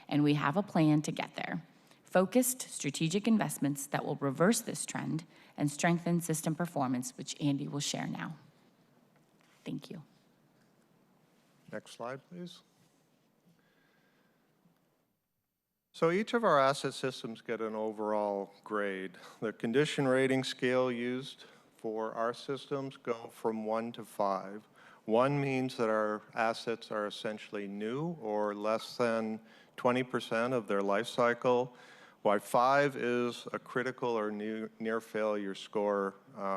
and we have a plan to get there. Focused strategic investments that will reverse this trend and strengthen system performance, which Andy will share now. Thank you. Next slide, please. So each of our asset systems get an overall grade. The condition rating scale used for our systems go from 1 to 5. 1 means that our assets are essentially new or less than 20% of their life cycle, while 5 is a critical or near failure score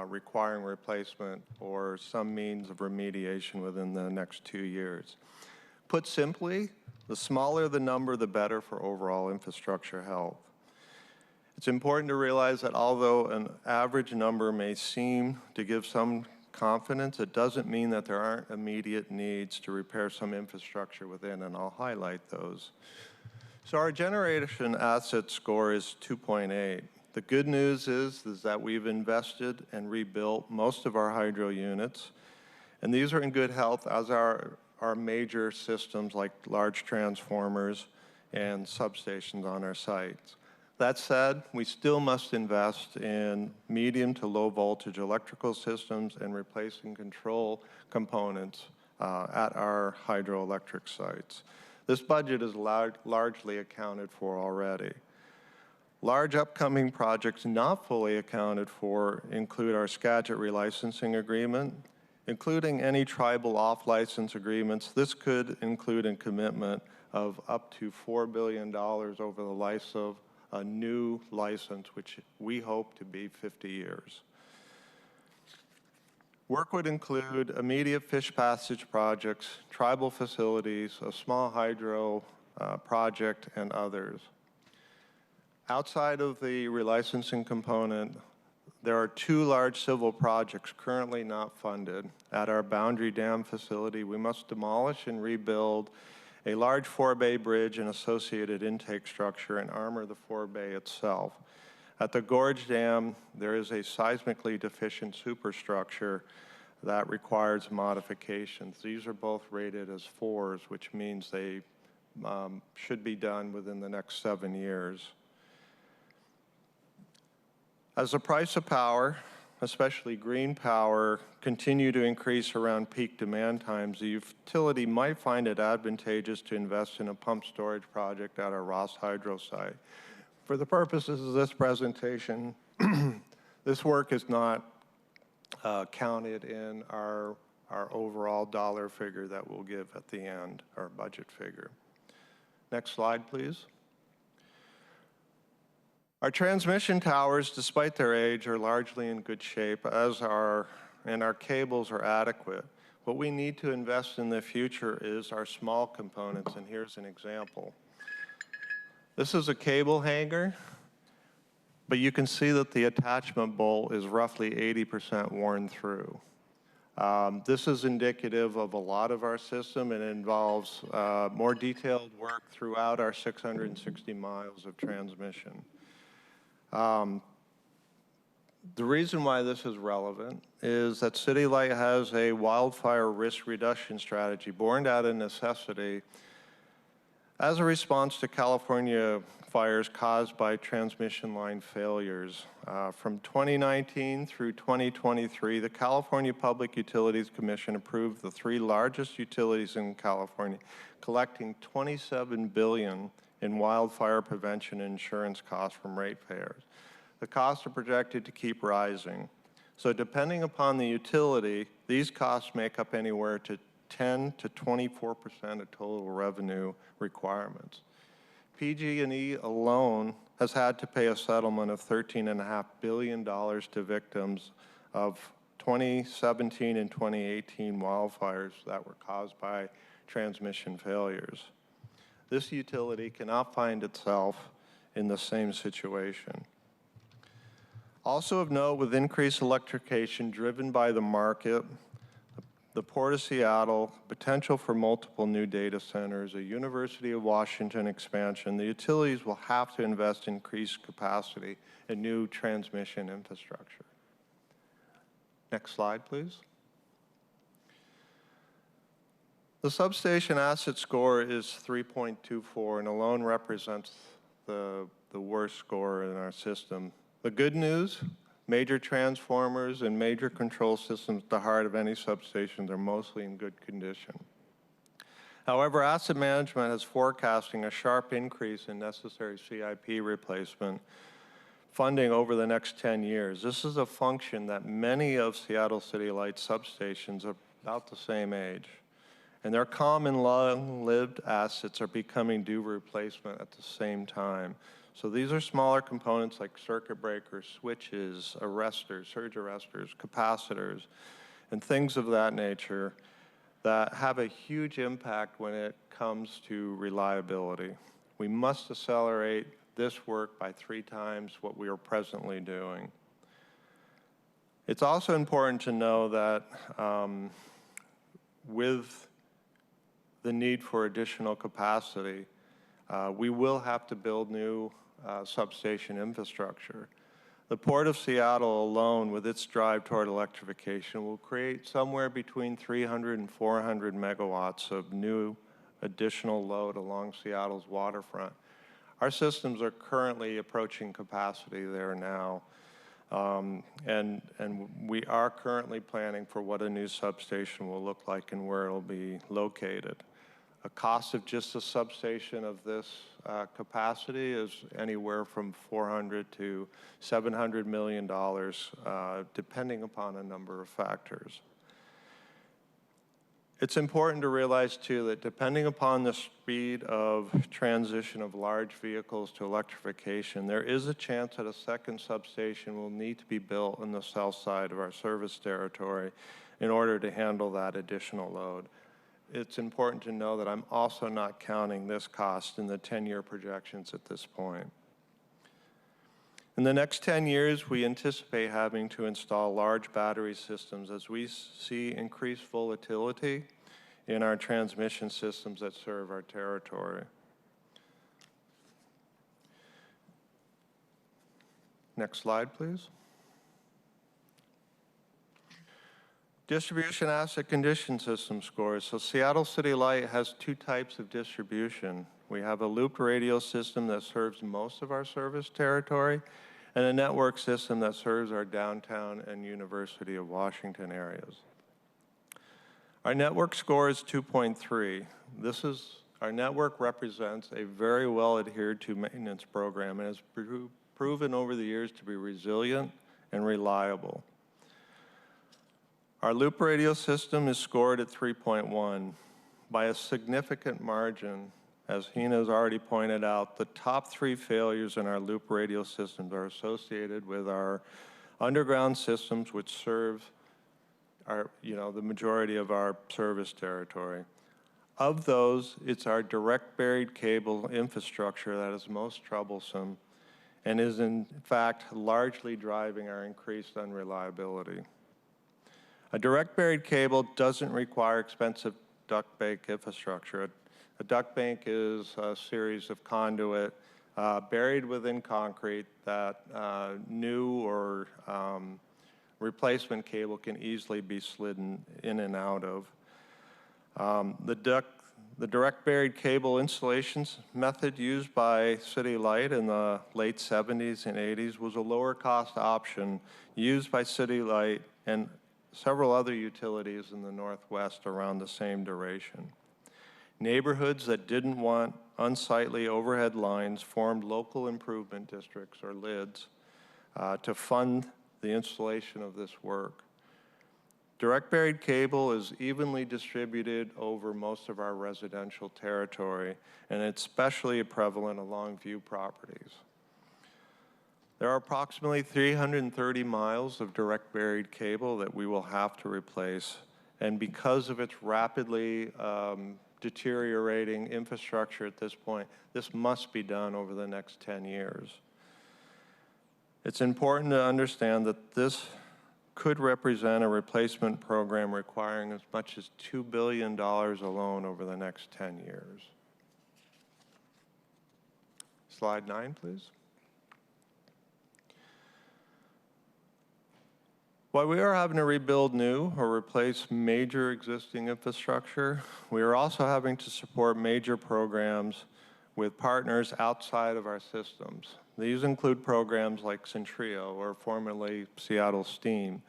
requiring replacement or some means of remediation within the next 2 years. Put simply, the smaller the number, the better for overall infrastructure health. It's important to realize that although an average number may seem to give some confidence, it doesn't mean that there aren't immediate needs to repair some infrastructure within, and I'll highlight those. So our generation asset score is 2.8. The good news is that we've invested and rebuilt most of our hydro units, and these are in good health, as are our major systems like large transformers and substations on our sites. That said, we still must invest in medium to low voltage electrical systems and replacing control components at our hydroelectric sites. This budget is largely accounted for already. Large upcoming projects not fully accounted for include our Skagit relicensing agreement, including any tribal off-license agreements. This could include a commitment of up to $4 billion over the life of a new license, which we hope to be 50 years. Work would include immediate fish passage projects, tribal facilities, a small hydro project, and others. Outside of the relicensing component, there are 2 large civil projects currently not funded. At our Boundary Dam facility, we must demolish and rebuild a large forebay bridge and associated intake structure and armor the forebay itself. At the Gorge Dam, there is a seismically deficient superstructure that requires modifications. These are both rated as 4s, which means they should be done within the next 7 years. As the price of power, especially green power, continue to increase around peak demand times, the utility might find it advantageous to invest in a pump storage project at our Ross Hydro site. For the purposes of this presentation, this work is not counted in our overall dollar figure that we'll give at the end, our budget figure. Next slide, please. Our transmission towers, despite their age, are largely in good shape, and our cables are adequate. What we need to invest in the future is our small components, and here's an example. This is a cable hanger, but you can see that the attachment bolt is roughly 80% worn through. This is indicative of a lot of our system and involves more detailed work throughout our 660 miles of transmission. The reason why this is relevant is that City Light has a wildfire risk reduction strategy born out of necessity as a response to California fires caused by transmission line failures. From 2019 through 2023, the California Public Utilities Commission approved the 3 largest utilities in California, collecting $27 billion in wildfire prevention and insurance costs from ratepayers. The costs are projected to keep rising. So depending upon the utility, these costs make up anywhere to 10 to 24% of total revenue requirements. PG&E alone has had to pay a settlement of $13.5 billion to victims of 2017 and 2018 wildfires that were caused by transmission failures. This utility cannot find itself in the same situation. Also of note, with increased electrification driven by the market, the Port of Seattle, potential for multiple new data centers, a University of Washington expansion, the utilities will have to invest in increased capacity in new transmission infrastructure. Next slide, please. The substation asset score is 3.24 and alone represents the worst score in our system. The good news, major transformers and major control systems at the heart of any substations are mostly in good condition. However, asset management is forecasting a sharp increase in necessary CIP replacement funding over the next 10 years. This is a function that many of Seattle City Light substations are about the same age, and their common long-lived assets are becoming due replacement at the same time. So these are smaller components like circuit breakers, switches, arresters, surge arresters, capacitors, and things of that nature that have a huge impact when it comes to reliability. We must accelerate this work by 3 times what we are presently doing. It's also important to know that with the need for additional capacity, we will have to build new substation infrastructure. The Port of Seattle alone, with its drive toward electrification, will create somewhere between 300 and 400 megawatts of new additional load along Seattle's waterfront. Our systems are currently approaching capacity there now. And we are currently planning for what a new substation will look like and where it'll be located. A cost of just a substation of this capacity is anywhere from $400 to $700 million, depending upon a number of factors. It's important to realize, too, that depending upon the speed of transition of large vehicles to electrification, there is a chance that a second substation will need to be built on the south side of our service territory in order to handle that additional load. It's important to know that I'm also not counting this cost in the 10-year projections at this point. In the next 10 years, we anticipate having to install large battery systems as we see increased volatility in our transmission systems that serve our territory. Next slide, please. Distribution asset condition system scores. So Seattle City Light has two types of distribution. We have a looped radio system that serves most of our service territory, and a network system that serves our downtown and University of Washington areas. Our network score is 2.3. Our network represents a very well adhered to maintenance program and has proven over the years to be resilient and reliable. Our loop radio system is scored at 3.1 by a significant margin. As Hina has already pointed out, the top 3 failures in our loop radio systems are associated with our underground systems, which serve the majority of our service territory. Of those, it's our direct buried cable infrastructure that is most troublesome and is in fact largely driving our increased unreliability. A direct buried cable doesn't require expensive duct bank infrastructure. A duct bank is a series of conduit buried within concrete that new or replacement cable can easily be slid in and out of. The direct buried cable installations method used by City Light in the late 70s and 80s was a lower cost option used by City Light and several other utilities in the Northwest around the same duration. Neighborhoods that didn't want unsightly overhead lines formed local improvement districts, or LIDs, to fund the installation of this work. Direct buried cable is evenly distributed over most of our residential territory, and it's especially prevalent along view properties. There are approximately 330 miles of direct buried cable that we will have to replace, and because of its rapidly deteriorating infrastructure at this point, this must be done over the next 10 years. It's important to understand that this could represent a replacement program requiring as much as $2 billion alone over the next 10 years. Slide 9, please. While we are having to rebuild new or replace major existing infrastructure, we are also having to support major programs with partners outside of our systems. These include programs like Centrio, or formerly Seattle Steam.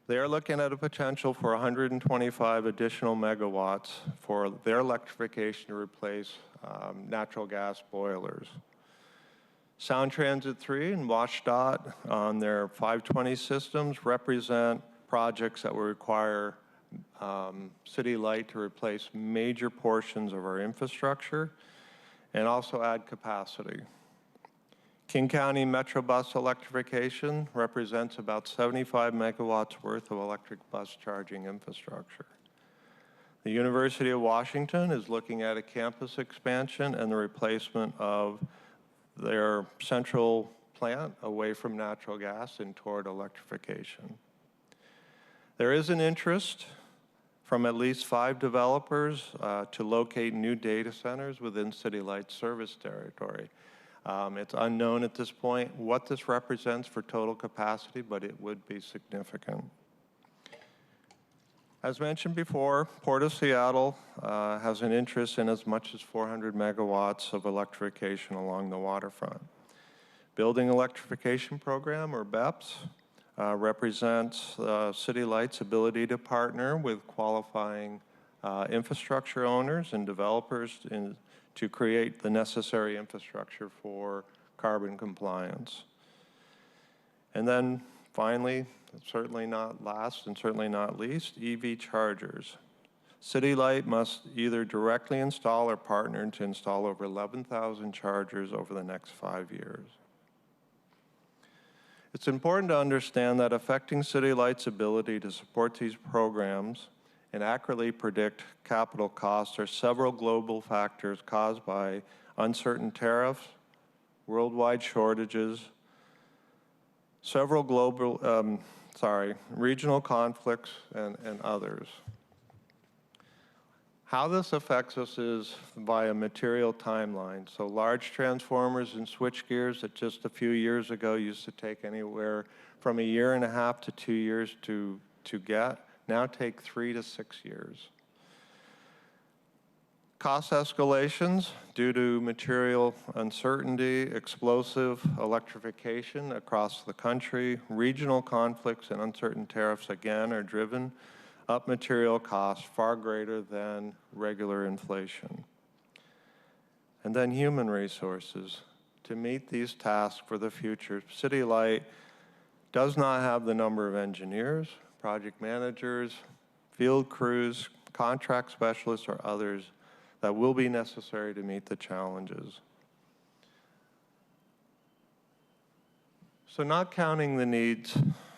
They are looking at a potential for 125 additional megawatts for their electrification to replace natural gas boilers. Sound Transit 3 and WashDOT on their 520 systems represent projects that will require City Light to replace major portions of our infrastructure and also add capacity. King County Metro Bus electrification represents about 75 megawatts worth of electric bus charging infrastructure. The University of Washington is looking at a campus expansion and the replacement of their central plant away from natural gas and toward electrification. There is an interest from at least 5 developers to locate new data centers within City Light's service territory. It's unknown at this point what this represents for total capacity, but it would be significant. As mentioned before, Port of Seattle has an interest in as much as 400 megawatts of electrification along the waterfront. Building Electrification Program, or BEPS, represents City Light's ability to partner with qualifying infrastructure owners and developers to create the necessary infrastructure for carbon compliance. And then finally, certainly not last and certainly not least, EV chargers. City Light must either directly install or partner to install over 11,000 chargers over the next 5 years. It's important to understand that affecting City Light's ability to support these programs and accurately predict capital costs are several global factors caused by uncertain tariffs, worldwide shortages, several regional conflicts, and others. How this affects us is via material timeline. So large transformers and switchgears that just a few years ago used to take anywhere from 1.5 years to 2 years to get, now take 3 to 6 years. Cost escalations due to material uncertainty, explosive electrification across the country, regional conflicts and uncertain tariffs again are driven up material costs far greater than regular inflation. And then human resources. To meet these tasks for the future, City Light does not have the number of engineers, project managers, field crews, contract specialists, or others that will be necessary to meet the challenges. So not counting the needs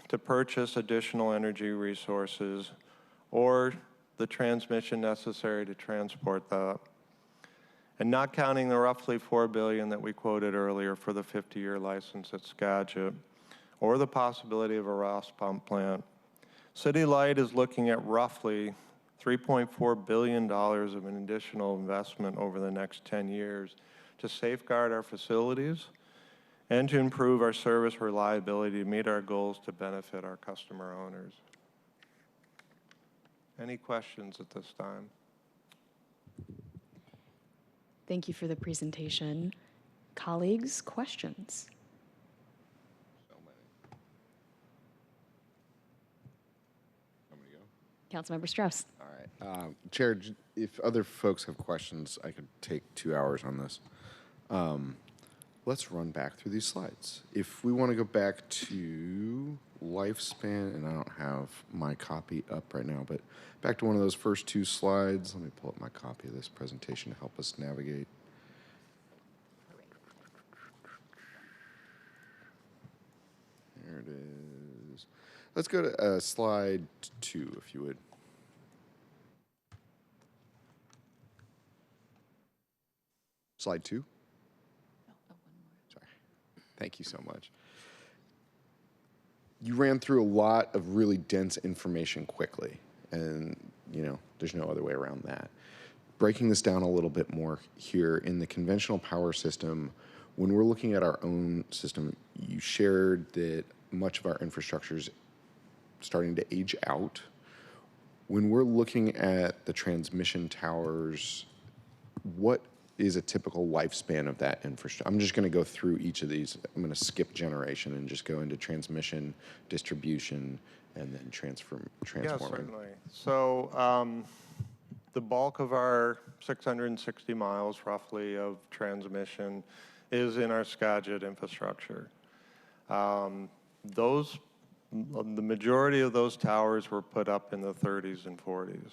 to purchase additional energy resources or the transmission necessary to transport that, and not counting the roughly $4 billion that we quoted earlier for the 50-year license at Skagit, or the possibility of a Ross pump plant, City Light is looking at roughly $3.4 billion of an additional investment over the next 10 years to safeguard our facilities and to improve our service reliability to meet our goals to benefit our customer owners. Any questions at this time? Thank you for the presentation. Colleagues, questions? Councilmember Strauss. All right. Chair, if other folks have questions, I could take 2 hours on this. Let's run back through these slides. If we want to go back to lifespan, and I don't have my copy up right now, but back to one of those first 2 slides. Let me pull up my copy of this presentation to help us navigate. There it is. Let's go to slide 2, if you would. Slide 2. Sorry. Thank you so much. You ran through a lot of really dense information quickly, and there's no other way around that. Breaking this down a little bit more here, in the conventional power system, when we're looking at our own system, you shared that much of our infrastructure is starting to age out. When we're looking at the transmission towers, what is a typical lifespan of that infrastructure? I'm just going to go through each of these. I'm going to skip generation and just go into transmission, distribution, and then transforming. Yes, certainly. So the bulk of our 660 miles, roughly, of transmission is in our Skagit infrastructure. The majority of those towers were put up in the 30s and 40s.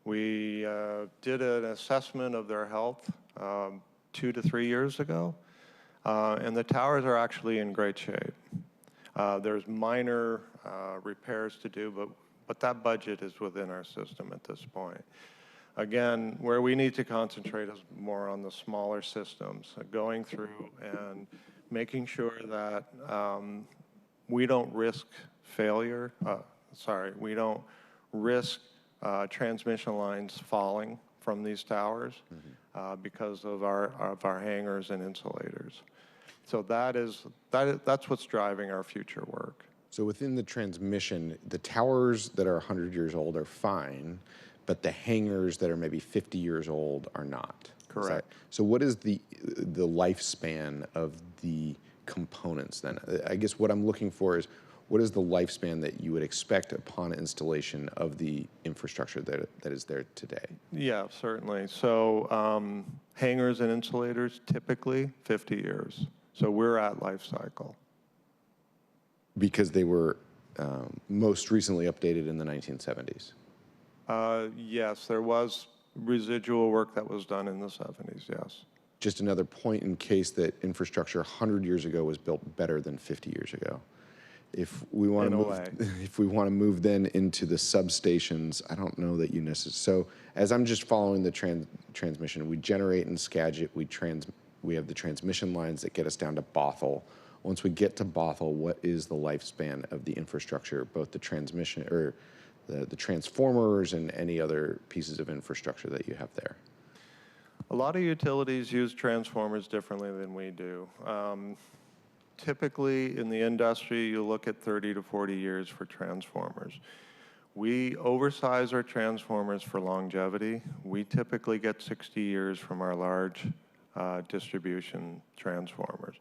We did an assessment of their health 2 to 3 years ago, and the towers are actually in great shape. There's minor repairs to do, but that budget is within our system at this point. Again, where we need to concentrate is more on the smaller systems, going through and making sure that we don't risk failure. We don't risk transmission lines falling from these towers because of our hangars and insulators. So that's what's driving our future work. So within the transmission, the towers that are 100 years old are fine, but the hangars that are maybe 50 years old are not. Correct. So what is the lifespan of the components then? I guess what I'm looking for is, what is the lifespan that you would expect upon installation of the infrastructure that is there today? Yeah, certainly. So hangars and insulators, typically 50 years. So we're at life cycle. Because they were most recently updated in the 1970s. Yes, there was residual work that was done in the 70s, yes. Just another point in case that infrastructure 100 years ago was built better than 50 years ago. If we want to move, if we want to move then into the substations, I don't know that you necessarily. So as I'm just following the transmission, we generate in Skagit. We have the transmission lines that get us down to Bothell. Once we get to Bothell, what is the lifespan of the infrastructure, both the transmission or the transformers and any other pieces of infrastructure that you have there? A lot of utilities use transformers differently than we do. Typically, in the industry, you look at 30 to 40 years for transformers. We oversize our transformers for longevity. We typically get 60 years from our large distribution transformers.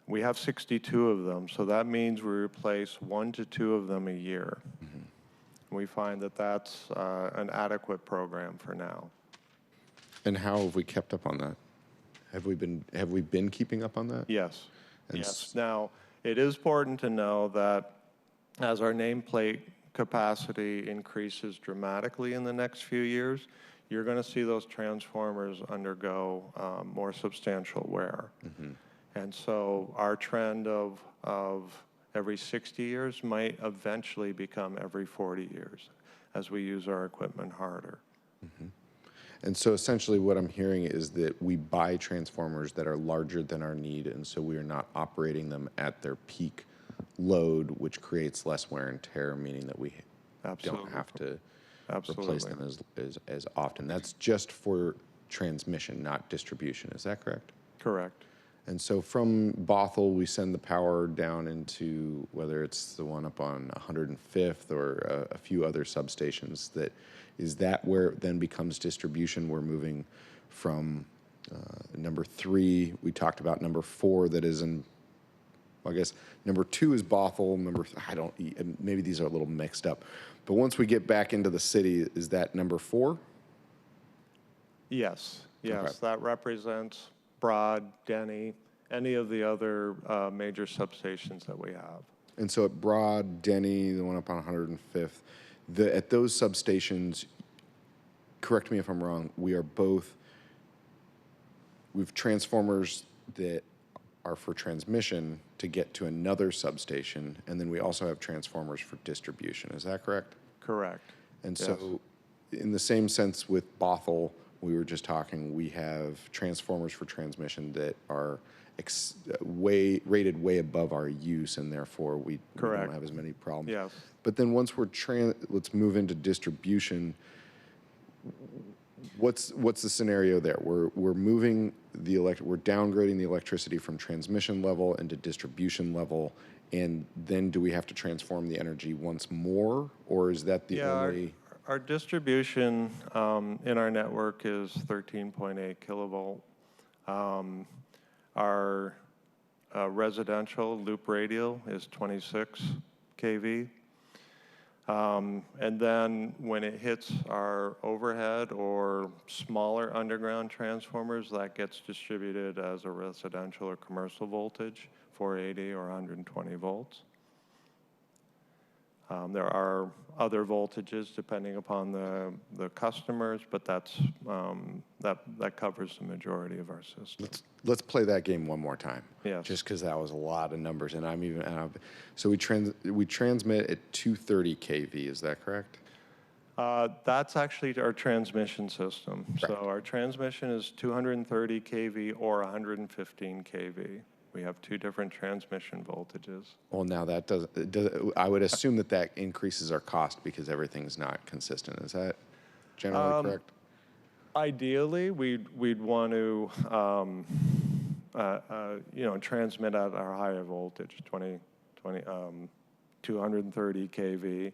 We have 62 of them, so that means we replace 1 to 2 of them a year. We find that that's an adequate program for now. And how have we kept up on that? Have we been keeping up on that? Yes. Yes. Now, it is important to know that as our nameplate capacity increases dramatically in the next few years, you're going to see those transformers undergo more substantial wear. And so our trend of every 60 years might eventually become every 40 years as we use our equipment harder. And so essentially what I'm hearing is that we buy transformers that are larger than our need, and so we are not operating them at their peak load, which creates less wear and tear, meaning that we don't have to replace them as often. That's just for transmission, not distribution. Is that correct? Correct. And so from Bothell, we send the power down into, whether it's the one up on 105th or a few other substations. Is that where it then becomes distribution? We're moving from number 3. We talked about number 4 that is in, I guess, number 2 is Bothell. Maybe these are a little mixed up. But once we get back into the city, is that number 4? Yes. Yes, Okay. that represents Broad, Denny, any of the other major substations that we have. And so at Broad, Denny, the one up on 105th, at those substations, correct me if I'm wrong, we've transformers that are for transmission to get to another substation, and then we also have transformers for distribution. Is that correct? Correct. And so in the same sense with Bothell, we were just talking, we have transformers for transmission that are rated way above our use, and therefore we don't have as many problems. Yes. But then once let's move into distribution. What's the scenario there? We're moving we're downgrading the electricity from transmission level into distribution level, and then do we have to transform the energy once more, or is that the only? Our distribution in our network is 13.8 kilovolt. Our residential loop radial is 26 kV. And then when it hits our overhead or smaller underground transformers, that gets distributed as a residential or commercial voltage, 480 or 120 volts. There are other voltages depending upon the customers, but that covers the majority of our system. Let's play that game one more time. Yes. Just because that was a lot of numbers, and so we transmit at 230 kV. Is that correct? That's actually our transmission system. Correct. So our transmission is 230 kV or 115 kV. We have 2 different transmission voltages. Well, now that I would assume that increases our cost because everything's not consistent. Is that generally correct? Ideally, we'd want to, transmit at our higher voltage, 230 kV.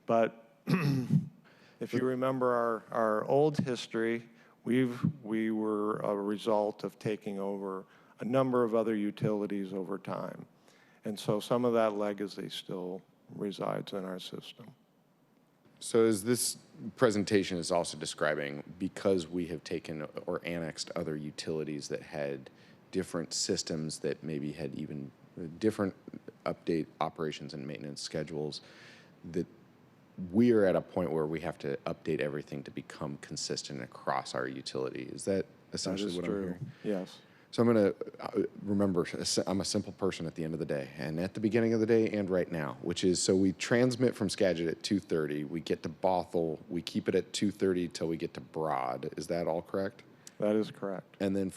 But if you remember our old history, we were a result of taking over a number of other utilities over time. And so some of that legacy still resides in our system. So as this presentation is also describing, because we have taken or annexed other utilities that had different systems that maybe had even different update operations and maintenance schedules, that we are at a point where we have to update everything to become consistent across our utility. Is that essentially That is what true. I'm hearing? Yes. So I'm going to remember, I'm a simple person at the end of the day, and at the beginning of the day and right now, which is, so we transmit from Skagit at 2:30, we get to Bothell, we keep it at 2:30 till we get to Broad. Is that all correct? That is correct. And then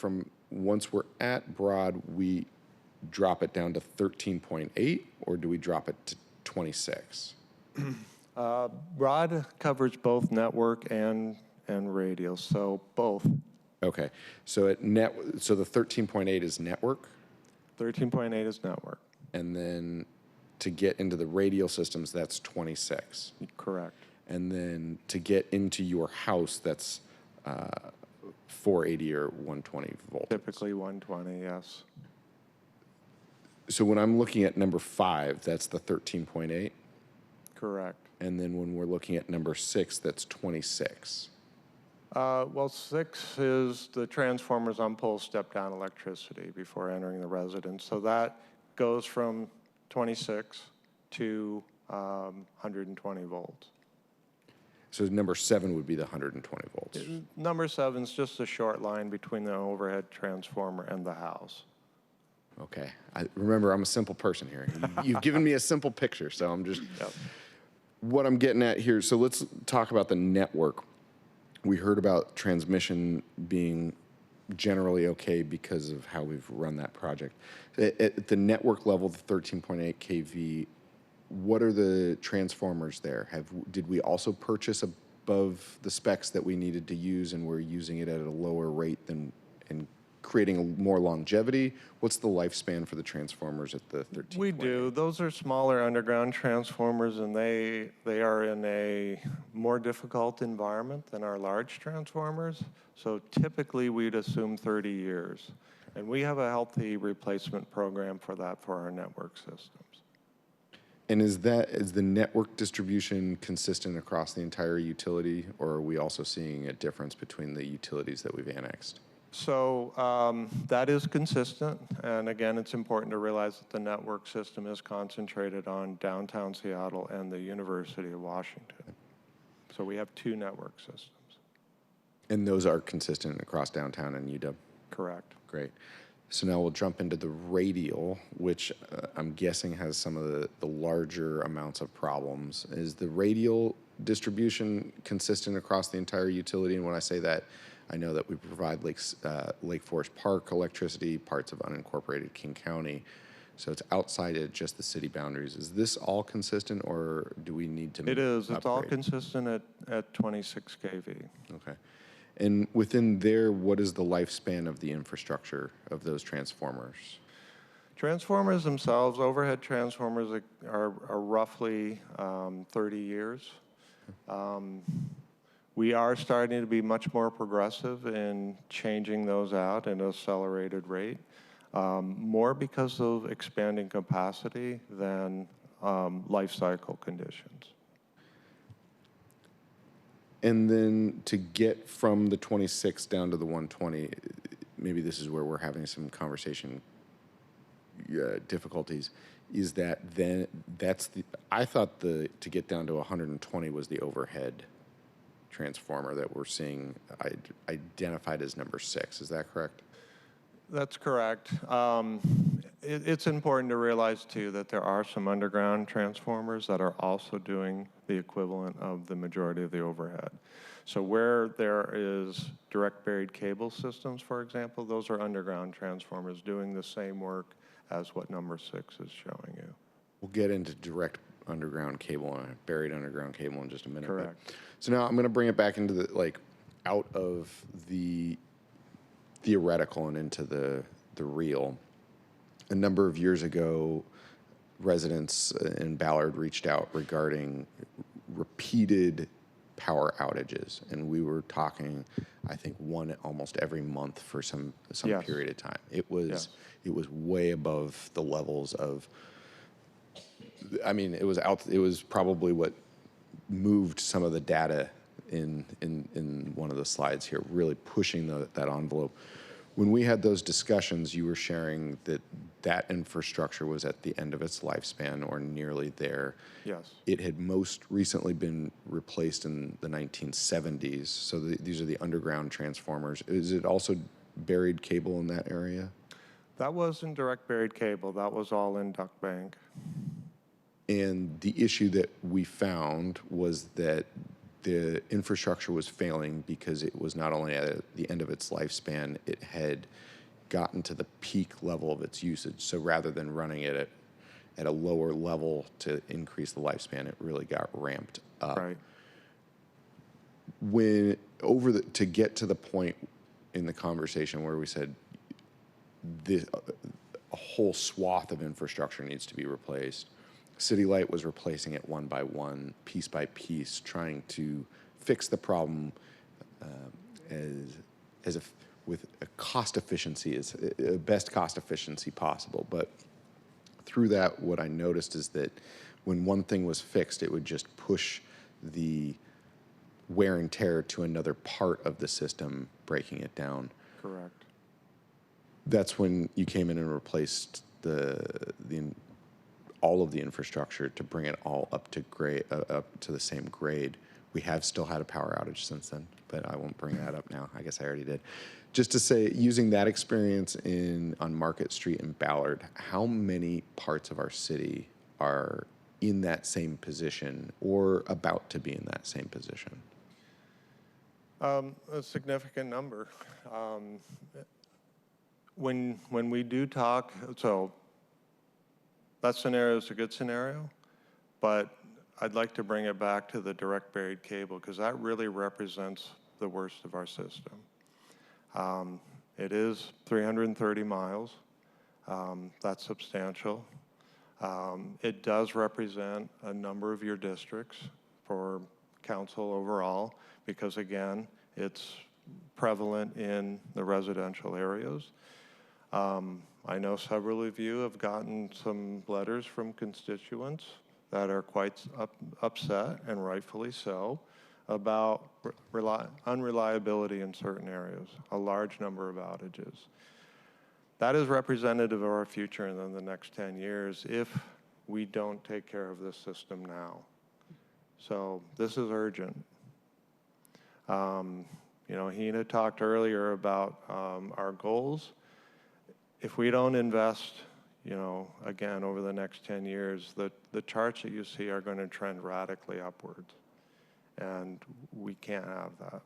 once we're at Broad, we drop it down to 13.8, or do we drop it to 26? Broad covers both network and radio, so both. Okay, so so the 13.8 is network? 13.8 is network. And then to get into the radial systems, that's 26. Correct. And then to get into your house, that's 480 or 120 volts. Typically 120, yes. So when I'm looking at number 5, that's the 13.8? Correct. And then when we're looking at number 6, that's 26. Well, 6 is the transformers on pole step-down electricity before entering the residence. So that goes from 26 to 120 volts. So number 7 would be the 120 volts. Number 7 is just a short line between the overhead transformer and the house. Okay. Remember, I'm a simple person here. You've given me a simple picture, so I'm just... Yep. What I'm getting at here, so let's talk about the network. We heard about transmission being generally okay because of how we've run that project. At the network level, the 13.8 kV, what are the transformers there? Did we also purchase above the specs that we needed to use, and we're using it at a lower rate and creating more longevity? What's the lifespan for the transformers at the 13.8? We do. Those are smaller underground transformers, and they are in a more difficult environment than our large transformers. So typically, we'd assume 30 years. And we have a healthy replacement program for that for our network systems. And is the network distribution consistent across the entire utility, or are we also seeing a difference between the utilities that we've annexed? So that is consistent, and again, it's important to realize that the network system is concentrated on downtown Seattle and the University of Washington. So we have 2 network systems. And those are consistent across downtown and UW? Correct. Great. So now we'll jump into the radial, which I'm guessing has some of the larger amounts of problems. Is the radial distribution consistent across the entire utility? And when I say that, I know that we provide Lake Forest Park electricity, parts of unincorporated King County. So it's outside of just the city boundaries. Is this all consistent, or do we need to It is. upgrade? It's all consistent at 26 kV. Okay. And within there, what is the lifespan of the infrastructure of those transformers? Transformers themselves, overhead transformers are roughly 30 years. We are starting to be much more progressive in changing those out at an accelerated rate, more because of expanding capacity than life cycle conditions. And then to get from the 26 down to the 120, maybe this is where we're having some conversation difficulties, is that then I thought to get down to 120 was the overhead transformer that we're seeing identified as number 6. Is that correct? That's correct. It's important to realize, too, that there are some underground transformers that are also doing the equivalent of the majority of the overhead. So where there is direct buried cable systems, for example, those are underground transformers doing the same work as what number 6 is showing you. We'll get into direct underground cable and buried underground cable in just a minute. Correct. So now I'm going to bring it back into out of the theoretical and into the real. A number of years ago, residents in Ballard reached out regarding repeated power outages, and we were talking, I think, one almost every month for some Yes. period of time. It was Yes. it was way above the levels of. I mean, it was probably what moved some of the data in one of the slides here, really pushing that envelope. When we had those discussions, you were sharing that infrastructure was at the end of its lifespan or nearly there. Yes. It had most recently been replaced in the 1970s. So these are the underground transformers. Is it also buried cable in that area? That wasn't direct buried cable. That was all in duct bank. And the issue that we found was that the infrastructure was failing because it was not only at the end of its lifespan, it had gotten to the peak level of its usage. So rather than running it at a lower level to increase the lifespan, it really got ramped up. Right. To get to the point in the conversation where we said a whole swath of infrastructure needs to be replaced, City Light was replacing it one by one, piece by piece, trying to fix the problem with a cost efficiency, as best cost efficiency possible. But through that, what I noticed is that when one thing was fixed, it would just push the wear and tear to another part of the system, breaking it down. Correct. That's when you came in and replaced all of the infrastructure to bring it all up to the same grade. We have still had a power outage since then, but I won't bring that up now. I guess I already did. Just to say, using that experience on Market Street in Ballard, how many parts of our city are in that same position or about to be in that same position? A significant number. When we do talk, so that scenario is a good scenario, but I'd like to bring it back to the direct buried cable because that really represents the worst of our system. It is 330 miles. That's substantial. It does represent a number of your districts for council overall because, again, it's prevalent in the residential areas. I know several of you have gotten some letters from constituents that are quite upset, and rightfully so, about unreliability in certain areas, a large number of outages. That is representative of our future in the next 10 years if we don't take care of this system now. So this is urgent. Hina talked earlier about our goals. If we don't invest, again, over the next 10 years, the charts that you see are going to trend radically upwards. And we can't have that.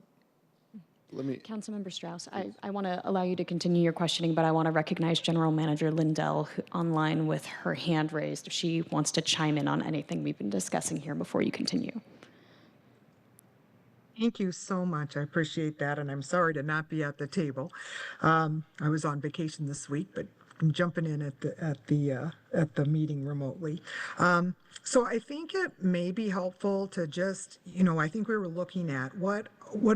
Councilmember Strauss, I want to allow you to continue your questioning, but I want to recognize General Manager Lindell online with her hand raised if she wants to chime in on anything we've been discussing here before you continue. Thank you so much. I appreciate that, and I'm sorry to not be at the table. I was on vacation this week, but I'm jumping in at the meeting remotely. So I think it may be helpful to just, I think we were looking at what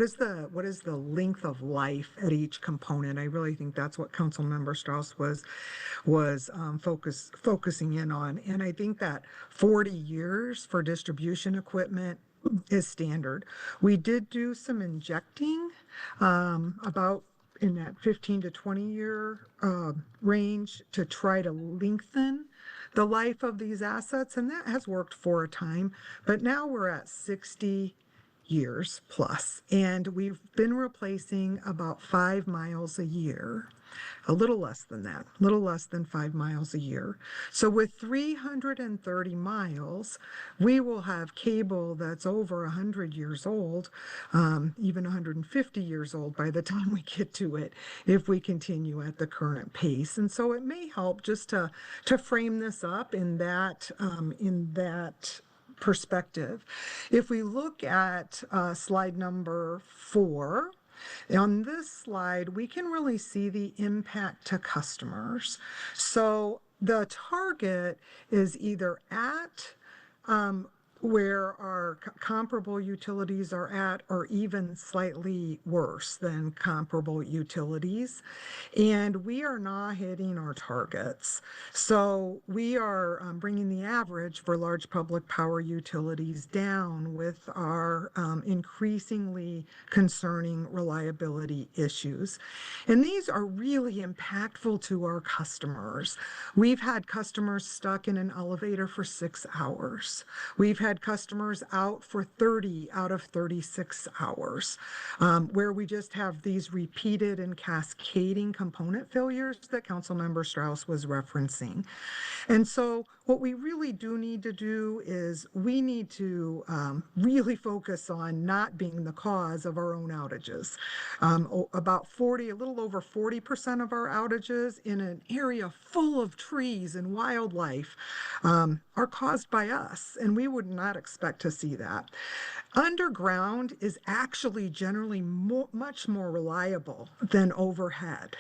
is the length of life at each component. I really think that's what Councilmember Strauss was focusing in on, and I think that 40 years for distribution equipment is standard. We did do some injecting about in that 15 to 20 year range to try to lengthen the life of these assets, and that has worked for a time, but now we're at 60 years plus, and we've been replacing about 5 miles a year. A little less than that, a little less than 5 miles a year. So with 330 miles, we will have cable that's over 100 years old, even 150 years old by the time we get to it, if we continue at the current pace. And so it may help just to frame this up in that perspective. If we look at slide number 4, on this slide, we can really see the impact to customers. So the target is either at where our comparable utilities are at, or even slightly worse than comparable utilities. And we are not hitting our targets. So we are bringing the average for large public power utilities down with our increasingly concerning reliability issues. And these are really impactful to our customers. We've had customers stuck in an elevator for 6 hours. We've had customers out for 30 out of 36 hours, where we just have these repeated and cascading component failures that Councilmember Strauss was referencing. And so what we really do need to do is we need to really focus on not being the cause of our own outages. About a little over 40% of our outages in an area full of trees and wildlife are caused by us, and we would not expect to see that. Underground is actually generally much more reliable than overhead.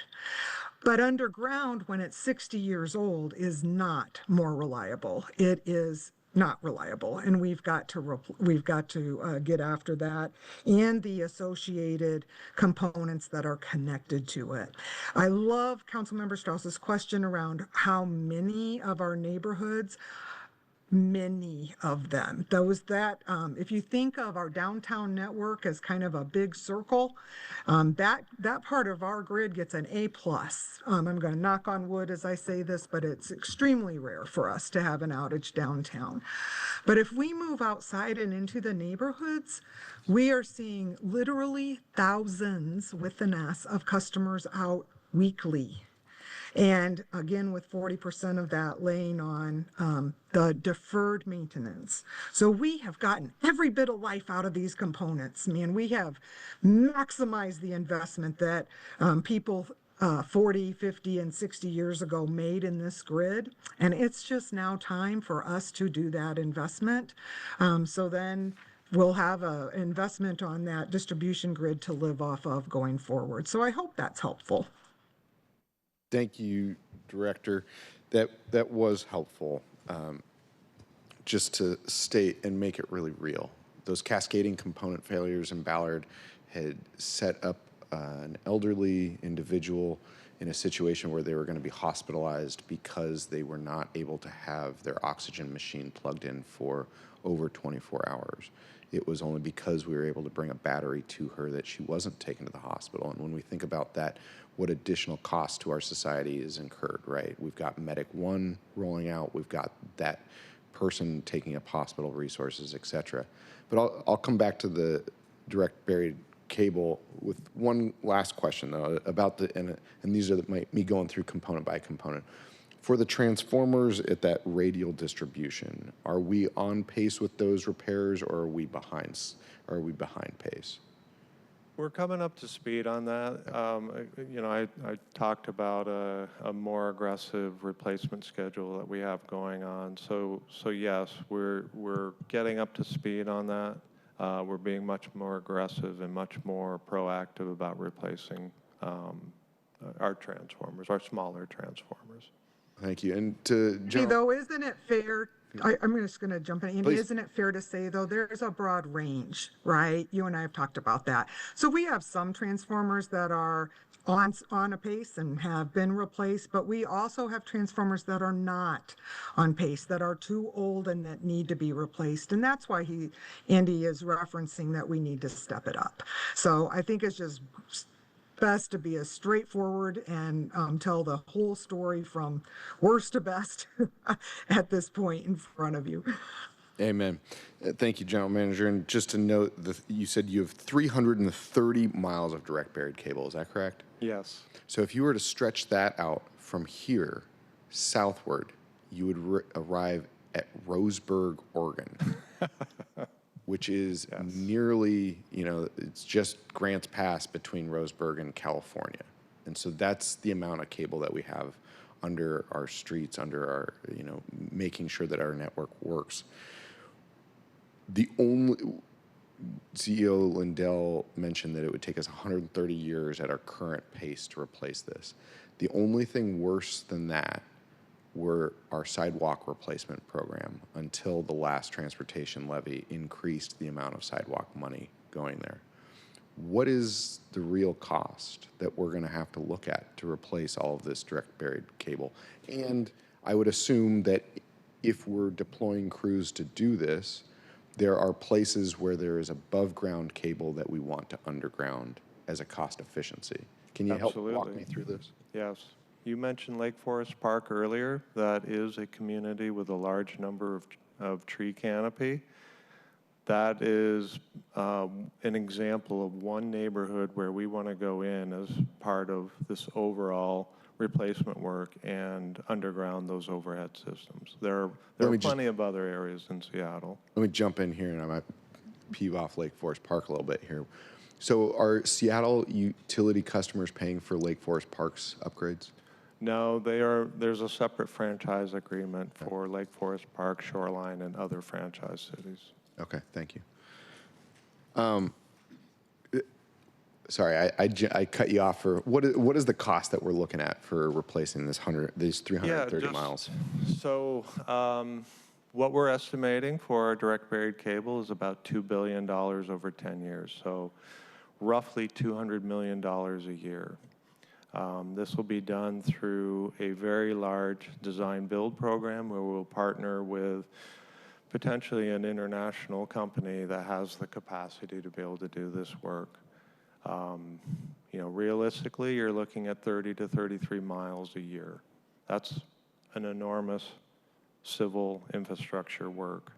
But underground, when it's 60 years old, is not more reliable. It is not reliable, and we've got to get after that and the associated components that are connected to it. I love Councilmember Strauss's question around how many of our neighborhoods. Many of them. If you think of our downtown network as kind of a big circle, that part of our grid gets an A+. I'm going to knock on wood as I say this, but it's extremely rare for us to have an outage downtown. But if we move outside and into the neighborhoods, we are seeing literally thousands, with an S, of customers out weekly. And again, with 40% of that laying on the deferred maintenance. So we have gotten every bit of life out of these components. Man, we have maximized the investment that people 40, 50, and 60 years ago made in this grid. And it's just now time for us to do that investment. So then we'll have an investment on that distribution grid to live off of going forward. So I hope that's helpful. Thank you, Director. That was helpful. Just to state and make it really real, those cascading component failures in Ballard had set up an elderly individual in a situation where they were going to be hospitalized because they were not able to have their oxygen machine plugged in for over 24 hours. It was only because we were able to bring a battery to her that she wasn't taken to the hospital. And when we think about that, what additional cost to our society is incurred, right? We've got Medic One rolling out, we've got that person taking up hospital resources, et cetera. But I'll come back to the direct buried cable with one last question, though, about and these are me going through component by component. For the transformers at that radial distribution, are we on pace with those repairs, or are we behind pace? We're coming up to speed on that. I talked about a more aggressive replacement schedule that we have going on. So yes, we're getting up to speed on that. We're being much more aggressive and much more proactive about replacing our transformers, our smaller transformers. Thank you. And to General, though, isn't it fair? I'm just going to jump in. Andy, please. Isn't it fair to say, though, there's a broad range, right? You and I have talked about that. So we have some transformers that are on a pace and have been replaced, but we also have transformers that are not on pace, that are too old and that need to be replaced. And that's why Andy is referencing that we need to step it up. So I think it's just best to be as straightforward and tell the whole story from worst to best at this point in front of you. Amen. Thank you, General Manager. And just to note, you said you have 330 miles of direct buried cable. Is that correct? Yes. So if you were to stretch that out from here southward, you would arrive at Roseburg, Oregon. Which is nearly, it's just Grants Pass between Roseburg and California. And so that's the amount of cable that we have under our streets, under our, making sure that our network works. The only, CEO Lindell mentioned that it would take us 130 years at our current pace to replace this. The only thing worse than that were our sidewalk replacement program until the last transportation levy increased the amount of sidewalk money going there. What is the real cost that we're going to have to look at to replace all of this direct buried cable? And I would assume that if we're deploying crews to do this, there are places where there is above ground cable that we want to underground as a cost efficiency. Can you help walk me through this? Yes. You mentioned Lake Forest Park earlier. That is a community with a large number of tree canopy. That is an example of one neighborhood where we want to go in as part of this overall replacement work and underground those overhead systems. There are plenty of other areas in Seattle. Let me jump in here, and I might peeve off Lake Forest Park a little bit here. So are Seattle utility customers paying for Lake Forest Park's upgrades? No, there's a separate franchise agreement for Lake Forest Park, Shoreline, and other franchise cities. Okay, thank you. Sorry, I cut you off for what is the cost that we're looking at for replacing these 330 miles? So what we're estimating for our direct buried cable is about $2 billion over 10 years. So roughly $200 million a year. This will be done through a very large design build program where we'll partner with potentially an international company that has the capacity to be able to do this work. Realistically, you're looking at 30 to 33 miles a year. That's an enormous civil infrastructure work.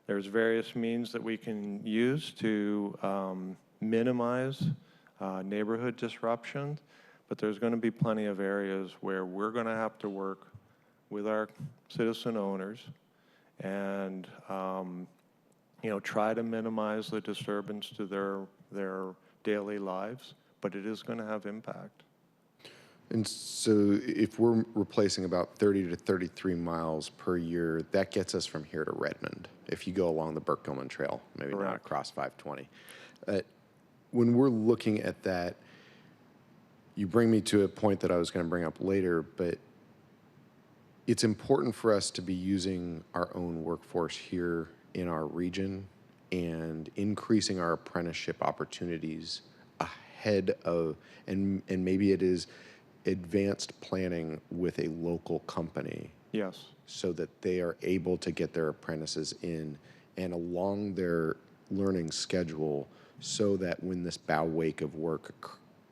There's various means that we can use to minimize neighborhood disruption, but there's going to be plenty of areas where we're going to have to work with our citizen owners and try to minimize the disturbance to their daily lives, but it is going to have impact. And so if we're replacing about 30 to 33 miles per year, that gets us from here to Redmond, if you go along the Burke-Gilman Trail, maybe Correct. not across 520. When we're looking at that, you bring me to a point that I was going to bring up later, but it's important for us to be using our own workforce here in our region and increasing our apprenticeship opportunities ahead of, and maybe it is advanced planning with a local company. Yes. So that they are able to get their apprentices in and along their learning schedule so that when this bow wake of work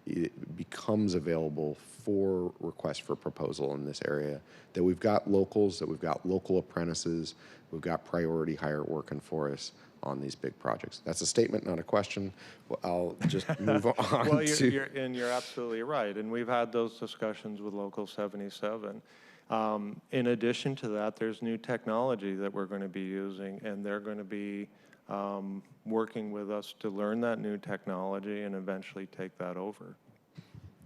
it becomes available for requests for proposal in this area, that we've got locals, that we've got local apprentices, we've got priority hire working for us on these big projects. That's a statement, not a question. Well, I'll just move on. Well, you're absolutely right, and we've had those discussions with Local 77. In addition to that, there's new technology that we're going to be using, and they're going to be working with us to learn that new technology and eventually take that over.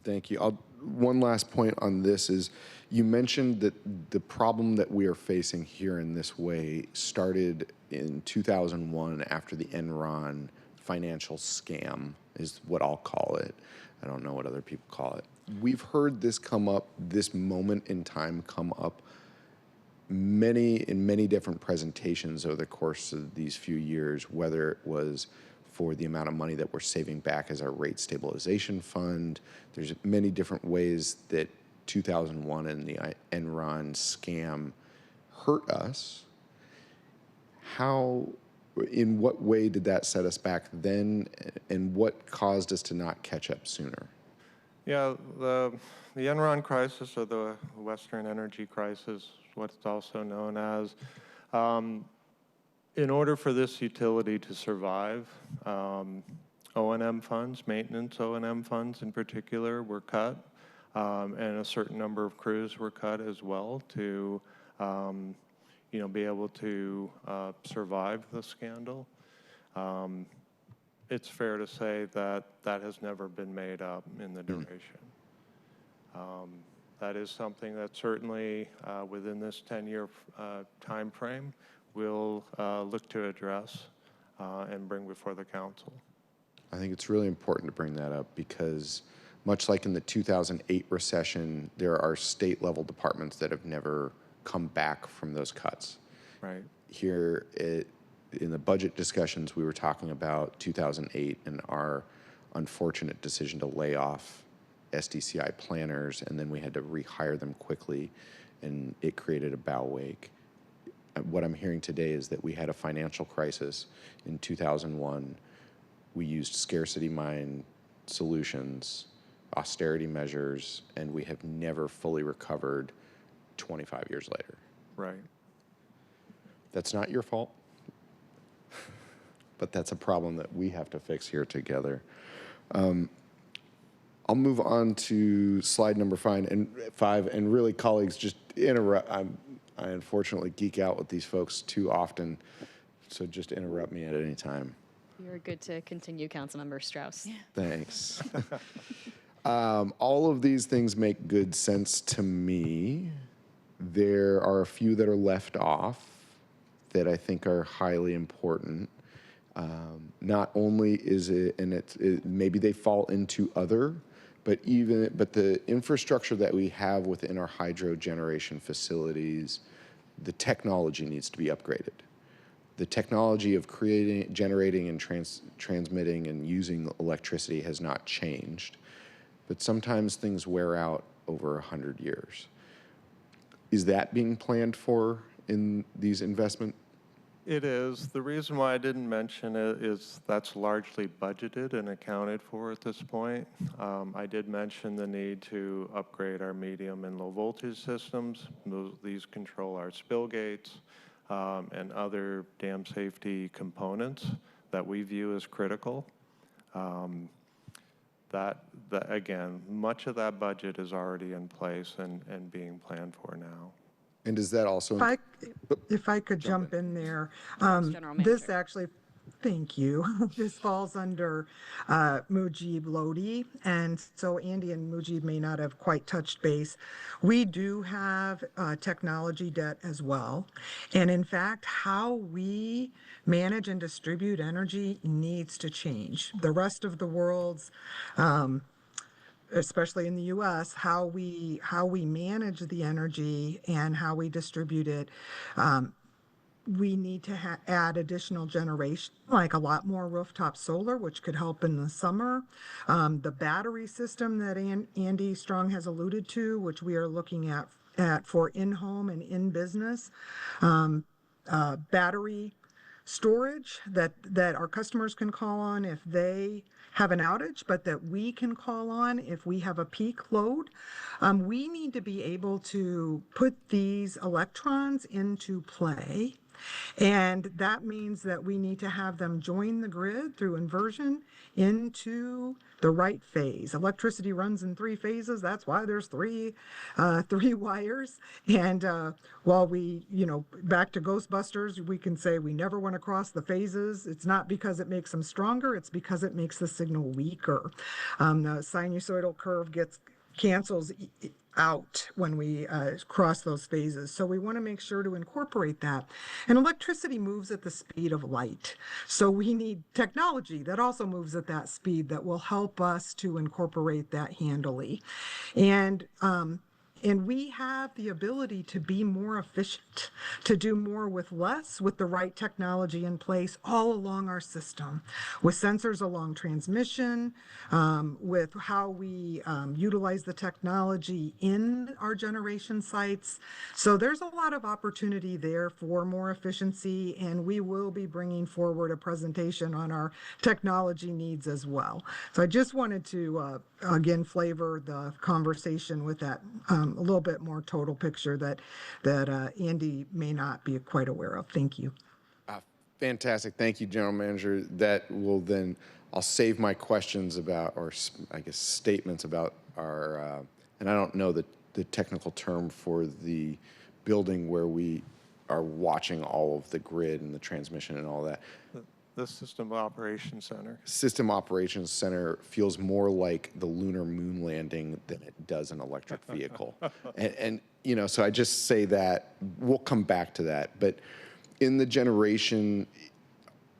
Thank you. One last point on this is you mentioned that the problem that we are facing here in this way started in 2001 after the Enron financial scam is what I'll call it. I don't know what other people call it. We've heard this come up, this moment in time come up in many different presentations over the course of these few years, whether it was for the amount of money that we're saving back as our rate stabilization fund. There's many different ways that 2001 and the Enron scam hurt us. In what way did that set us back then, and what caused us to not catch up sooner? Yeah, the Enron crisis, or the Western energy crisis, what it's also known as. In order for this utility to survive, O&M funds, maintenance O&M funds in particular, were cut, and a certain number of crews were cut as well to be able to survive the scandal. It's fair to say that that has never been made up in the duration. That is something that certainly within this 10-year time frame we'll look to address and bring before the council. I think it's really important to bring that up because much like in the 2008 recession, there are state level departments that have never come back from those cuts. Right. Here in the budget discussions, we were talking about 2008 and our unfortunate decision to lay off SDCI planners, and then we had to rehire them quickly, and it created a bow wake. What I'm hearing today is that we had a financial crisis in 2001. We used scarcity mind solutions, austerity measures, and we have never fully recovered 25 years later. Right. That's not your fault, but that's a problem that we have to fix here together. I'll move on to slide number 5, and really, colleagues, just interrupt. I unfortunately geek out with these folks too often, so just interrupt me at any time. You're good to continue, Councilmember Strauss. Yeah. Thanks. All of these things make good sense to me. There are a few that are left off that I think are highly important. Not only is it, and maybe they fall into other, but the infrastructure that we have within our hydro generation facilities, the technology needs to be upgraded. The technology of creating, generating, and transmitting and using electricity has not changed, but sometimes things wear out over 100 years. Is that being planned for in these investment? It is. The reason why I didn't mention it is that's largely budgeted and accounted for at this point. I did mention the need to upgrade our medium and low voltage systems. These control our spill gates and other dam safety components that we view as critical. Again, much of that budget is already in place and being planned for now. And does that also... If I could jump in there, this actually, thank you. This falls under Mujib Lodi, and so Andy and Mujib may not have quite touched base. We do have technology debt as well, and in fact, how we manage and distribute energy needs to change. The rest of the world's especially in the U.S., how we manage the energy and how we distribute it. We need to add additional generation, like a lot more rooftop solar, which could help in the summer. The battery system that Andy Strong has alluded to, which we are looking at for in-home and in-business. Battery storage that our customers can call on if they have an outage, but that we can call on if we have a peak load. We need to be able to put these electrons into play, and that means that we need to have them join the grid through inversion into the right phase. Electricity runs in 3 phases. That's why there's three wires. And while back to Ghostbusters, we can say we never want to cross the phases. It's not because it makes them stronger. It's because it makes the signal weaker. The sinusoidal curve cancels out when we cross those phases. So we want to make sure to incorporate that. And electricity moves at the speed of light. So we need technology that also moves at that speed that will help us to incorporate that handily. And we have the ability to be more efficient, to do more with less, with the right technology in place all along our system, with sensors along transmission, with how we utilize the technology in our generation sites. So there's a lot of opportunity there for more efficiency, and we will be bringing forward a presentation on our technology needs as well. So I just wanted to, again, flavor the conversation with that a little bit more total picture that Andy may not be quite aware of. Thank you. Fantastic. Thank you, General Manager. That will then, I'll save my questions about, or I guess statements about our, and I don't know the technical term for the building where we are watching all of the grid and the transmission and all that. The System Operations Center. System Operations Center feels more like the lunar moon landing than it does an electric vehicle. and so I just say that, we'll come back to that. But in the generation,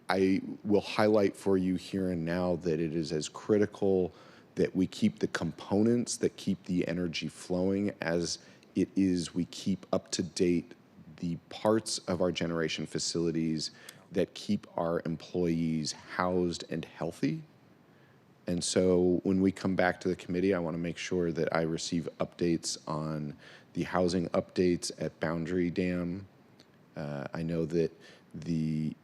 I will highlight for you here and now that it is as critical that we keep the components that keep the energy flowing as it is. We keep up to date the parts of our generation facilities that keep our employees housed and healthy. And so when we come back to the committee, I want to make sure that I receive updates on the housing updates at Boundary Dam. I know that the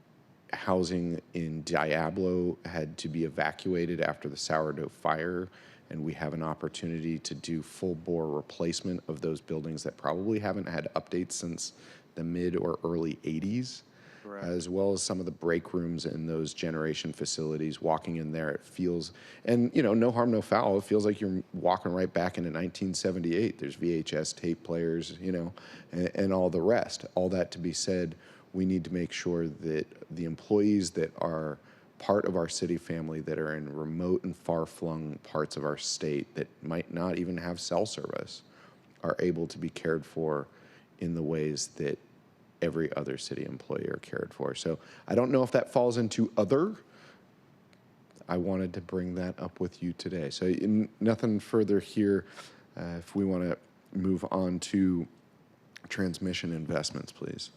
housing in Diablo had to be evacuated after the sourdough fire, and we have an opportunity to do full bore replacement of those buildings that probably haven't had updates since the mid or early 80s. Correct. As well as some of the break rooms in those generation facilities. Walking in there, it feels, and you know, no harm, no foul. It feels like you're walking right back into 1978. There's VHS tape players, you know, and all the rest. All that to be said, we need to make sure that the employees that are part of our city family that are in remote and far-flung parts of our state that might not even have cell service are able to be cared for in the ways that every other city employee are cared for. So I don't know if that falls into other. I wanted to bring that up with you today. So nothing further here. If we want to move on to transmission investments, please.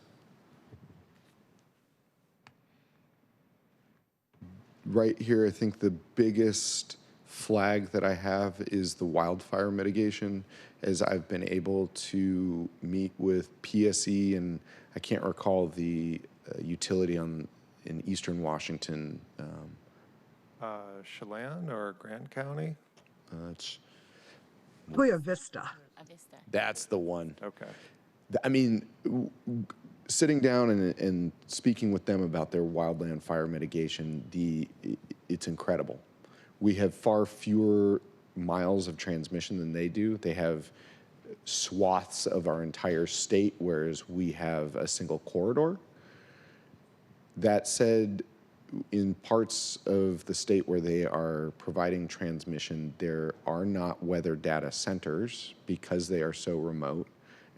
Right here, I think the biggest flag that I have is the wildfire mitigation, as I've been able to meet with PSE, and I can't recall the utility in eastern Washington. Chelan or Grant County? It's Buena Vista. That's the one. Okay. I mean, sitting down and speaking with them about their wildland fire mitigation, it's incredible. We have far fewer miles of transmission than they do. They have swaths of our entire state, whereas we have a single corridor. That said, in parts of the state where they are providing transmission, there are not weather data centers because they are so remote,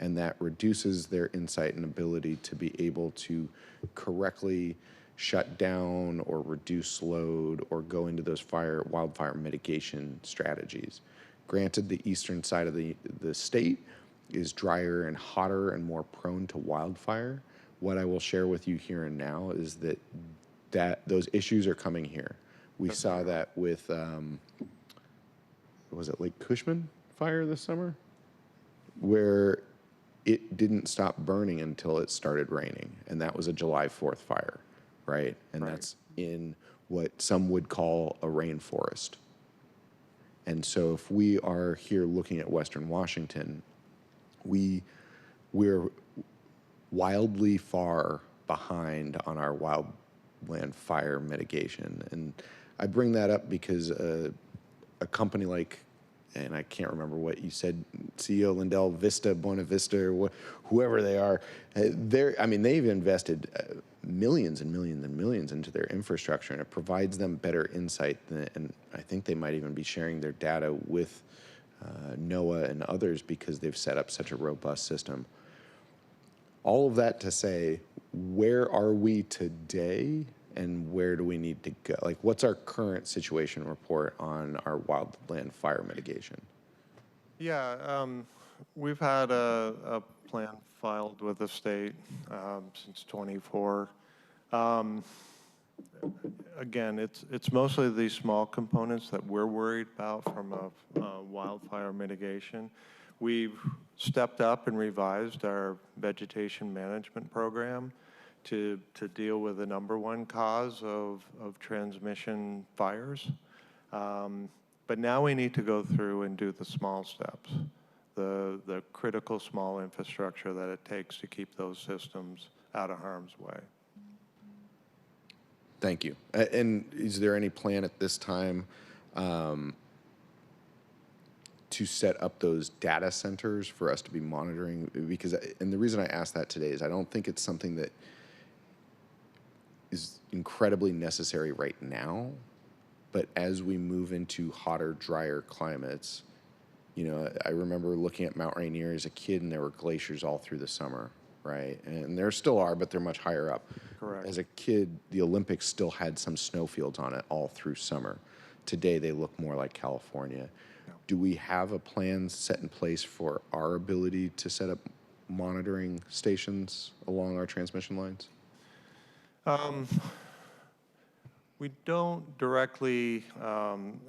and that reduces their insight and ability to be able to correctly shut down or reduce load or go into those wildfire mitigation strategies. Granted, the eastern side of the state is drier and hotter and more prone to wildfire. What I will share with you here and now is that those issues are coming here. We saw that with, was it Lake Cushman fire this summer? Where it didn't stop burning until it started raining. And that was a July 4th fire, right? And that's in what some would call a rainforest. And so if we are here looking at Western Washington, we're wildly far behind on our wildland fire mitigation. And I bring that up because a company like, and I can't remember what you said, CEO Lindell Vista, Buena Vista, or whoever they are, they've invested millions and millions and millions into their infrastructure, and it provides them better insight. And I think they might even be sharing their data with NOAA and others because they've set up such a robust system. All of that to say, where are we today and where do we need to go? Like, what's our current situation report on our wildland fire mitigation? Yeah, we've had a plan filed with the state since '24. Again, it's mostly these small components that we're worried about from a wildfire mitigation. We've stepped up and revised our vegetation management program to deal with the #1 cause of transmission fires. But now we need to go through and do the small steps, the critical small infrastructure that it takes to keep those systems out of harm's way. Thank you. And is there any plan at this time to set up those data centers for us to be monitoring? Because, and the reason I asked that today is I don't think it's something that is incredibly necessary right now, but as we move into hotter, drier climates, you know, I remember looking at Mount Rainier as a kid and there were glaciers all through the summer, right? And there still are, but they're much higher up. Correct. As a kid, the Olympics still had some snowfields on it all through summer. today they look more like California. Do we have a plan set in place for our ability to set up monitoring stations along our transmission lines? We don't directly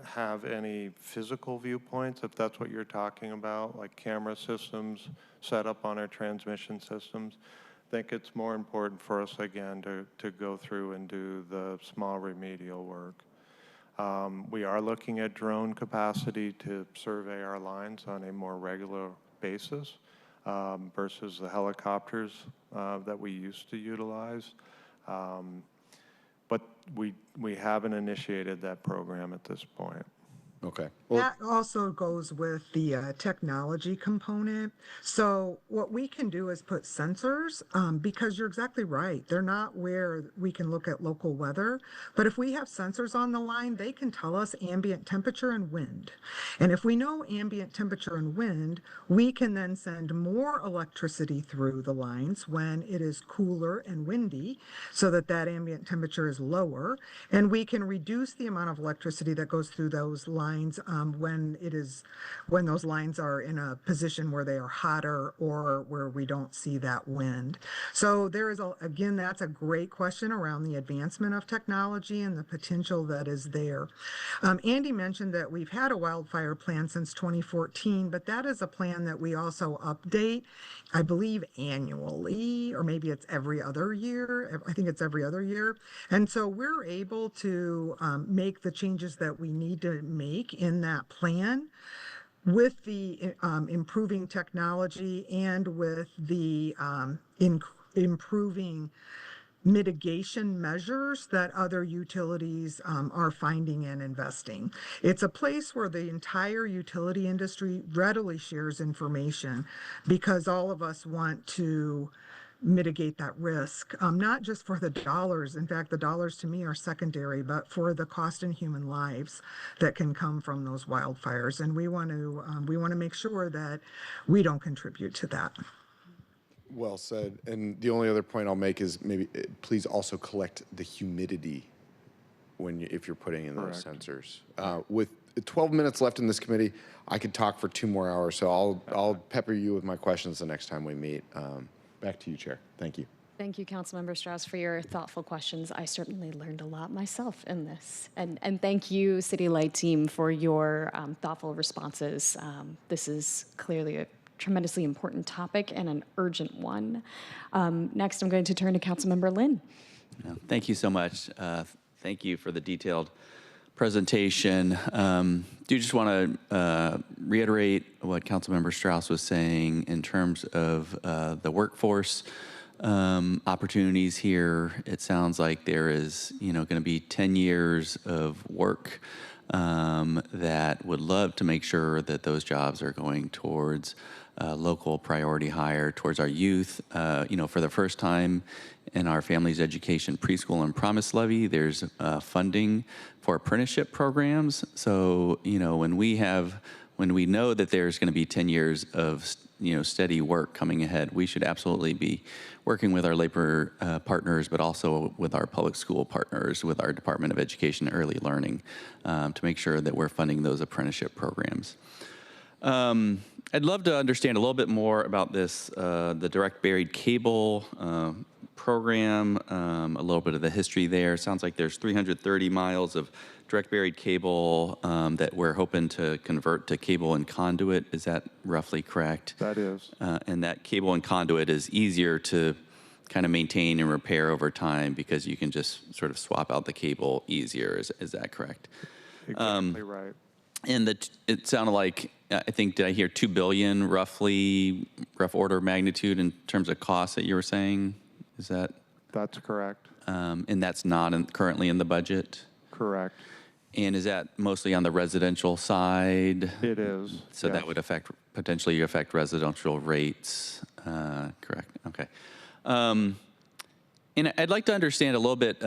have any physical viewpoints, if that's what you're talking about, like camera systems set up on our transmission systems. I think it's more important for us, again, to go through and do the small remedial work. We are looking at drone capacity to survey our lines on a more regular basis versus the helicopters that we used to utilize. But we haven't initiated that program at this point. Okay. That also goes with the technology component. So what we can do is put sensors, because you're exactly right. They're not where we can look at local weather. But if we have sensors on the line, they can tell us ambient temperature and wind. And if we know ambient temperature and wind, we can then send more electricity through the lines when it is cooler and windy, so that that ambient temperature is lower. And we can reduce the amount of electricity that goes through those lines when those lines are in a position where they are hotter or where we don't see that wind. So there is again, that's a great question around the advancement of technology and the potential that is there. Andy mentioned that we've had a wildfire plan since 2014, but that is a plan that we also update, I believe, annually, or maybe it's every other year. I think it's every other year. And so we're able to make the changes that we need to make in that plan with the improving technology and with the improving mitigation measures that other utilities are finding and investing. It's a place where the entire utility industry readily shares information because all of us want to mitigate that risk, not just for the dollars. In fact, the dollars to me are secondary, but for the cost in human lives that can come from those wildfires. And we want to make sure that we don't contribute to that. Well said. And the only other point I'll make is maybe please also collect the humidity if you're putting in those sensors. With 12 minutes left in this committee, I could talk for 2 more hours. So I'll pepper you with my questions the next time we meet. Back to you, Chair. Thank you. Thank you, Councilmember Strauss, for your thoughtful questions. I certainly learned a lot myself in this. And thank you, City Light team, for your thoughtful responses. This is clearly a tremendously important topic and an urgent one. Next, I'm going to turn to Councilmember Lynn. Thank you so much. Thank you for the detailed presentation. Do just want to reiterate what Councilmember Strauss was saying in terms of the workforce opportunities here. It sounds like there is, going to be 10 years of work that would love to make sure that those jobs are going towards local priority hire, towards our youth. For the first time in our Families Education Preschool and Promise Levy, there's funding for apprenticeship programs. So, when we know that there's going to be 10 years of steady work coming ahead, we should absolutely be working with our labor partners, but also with our public school partners, with our Department of Education and Early Learning, to make sure that we're funding those apprenticeship programs. I'd love to understand a little bit more about this, the direct buried cable program, a little bit of the history there. Sounds like there's 330 miles of direct buried cable that we're hoping to convert to cable and conduit. Is that roughly correct? That is. And that cable and conduit is easier to kind of maintain and repair over time because you can just sort of swap out the cable easier. Is that correct? Exactly right. And it sounded like, I think, did I hear $2 billion roughly, rough order of magnitude in terms of costs that you were saying? Is that? That's correct. And that's not currently in the budget? Correct. And is that mostly on the residential side? It is. So yes. that would potentially affect residential rates, correct? Okay. And I'd like to understand a little bit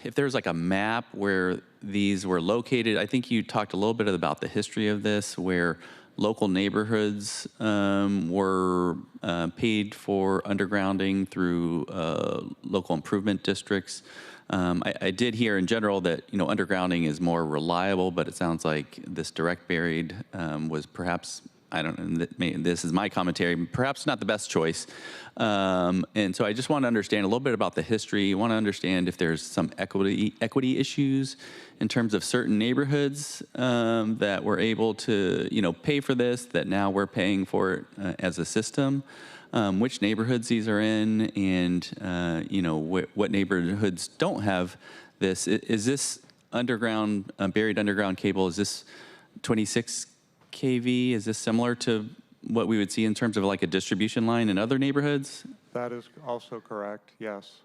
if there's like a map where these were located. I think you talked a little bit about the history of this, where local neighborhoods were paid for undergrounding through local improvement districts. I did hear in general that, undergrounding is more reliable, but it sounds like this direct buried was perhaps, I don't know, this is my commentary, perhaps not the best choice. And so I just want to understand a little bit about the history. I want to understand if there's some equity issues in terms of certain neighborhoods that were able to, pay for this, that now we're paying for it as a system. Which neighborhoods these are in, and what neighborhoods don't have this. Is this underground, buried underground cable? Is this 26 kV? Is this similar to what we would see in terms of like a distribution line in other neighborhoods? That is also correct, yes.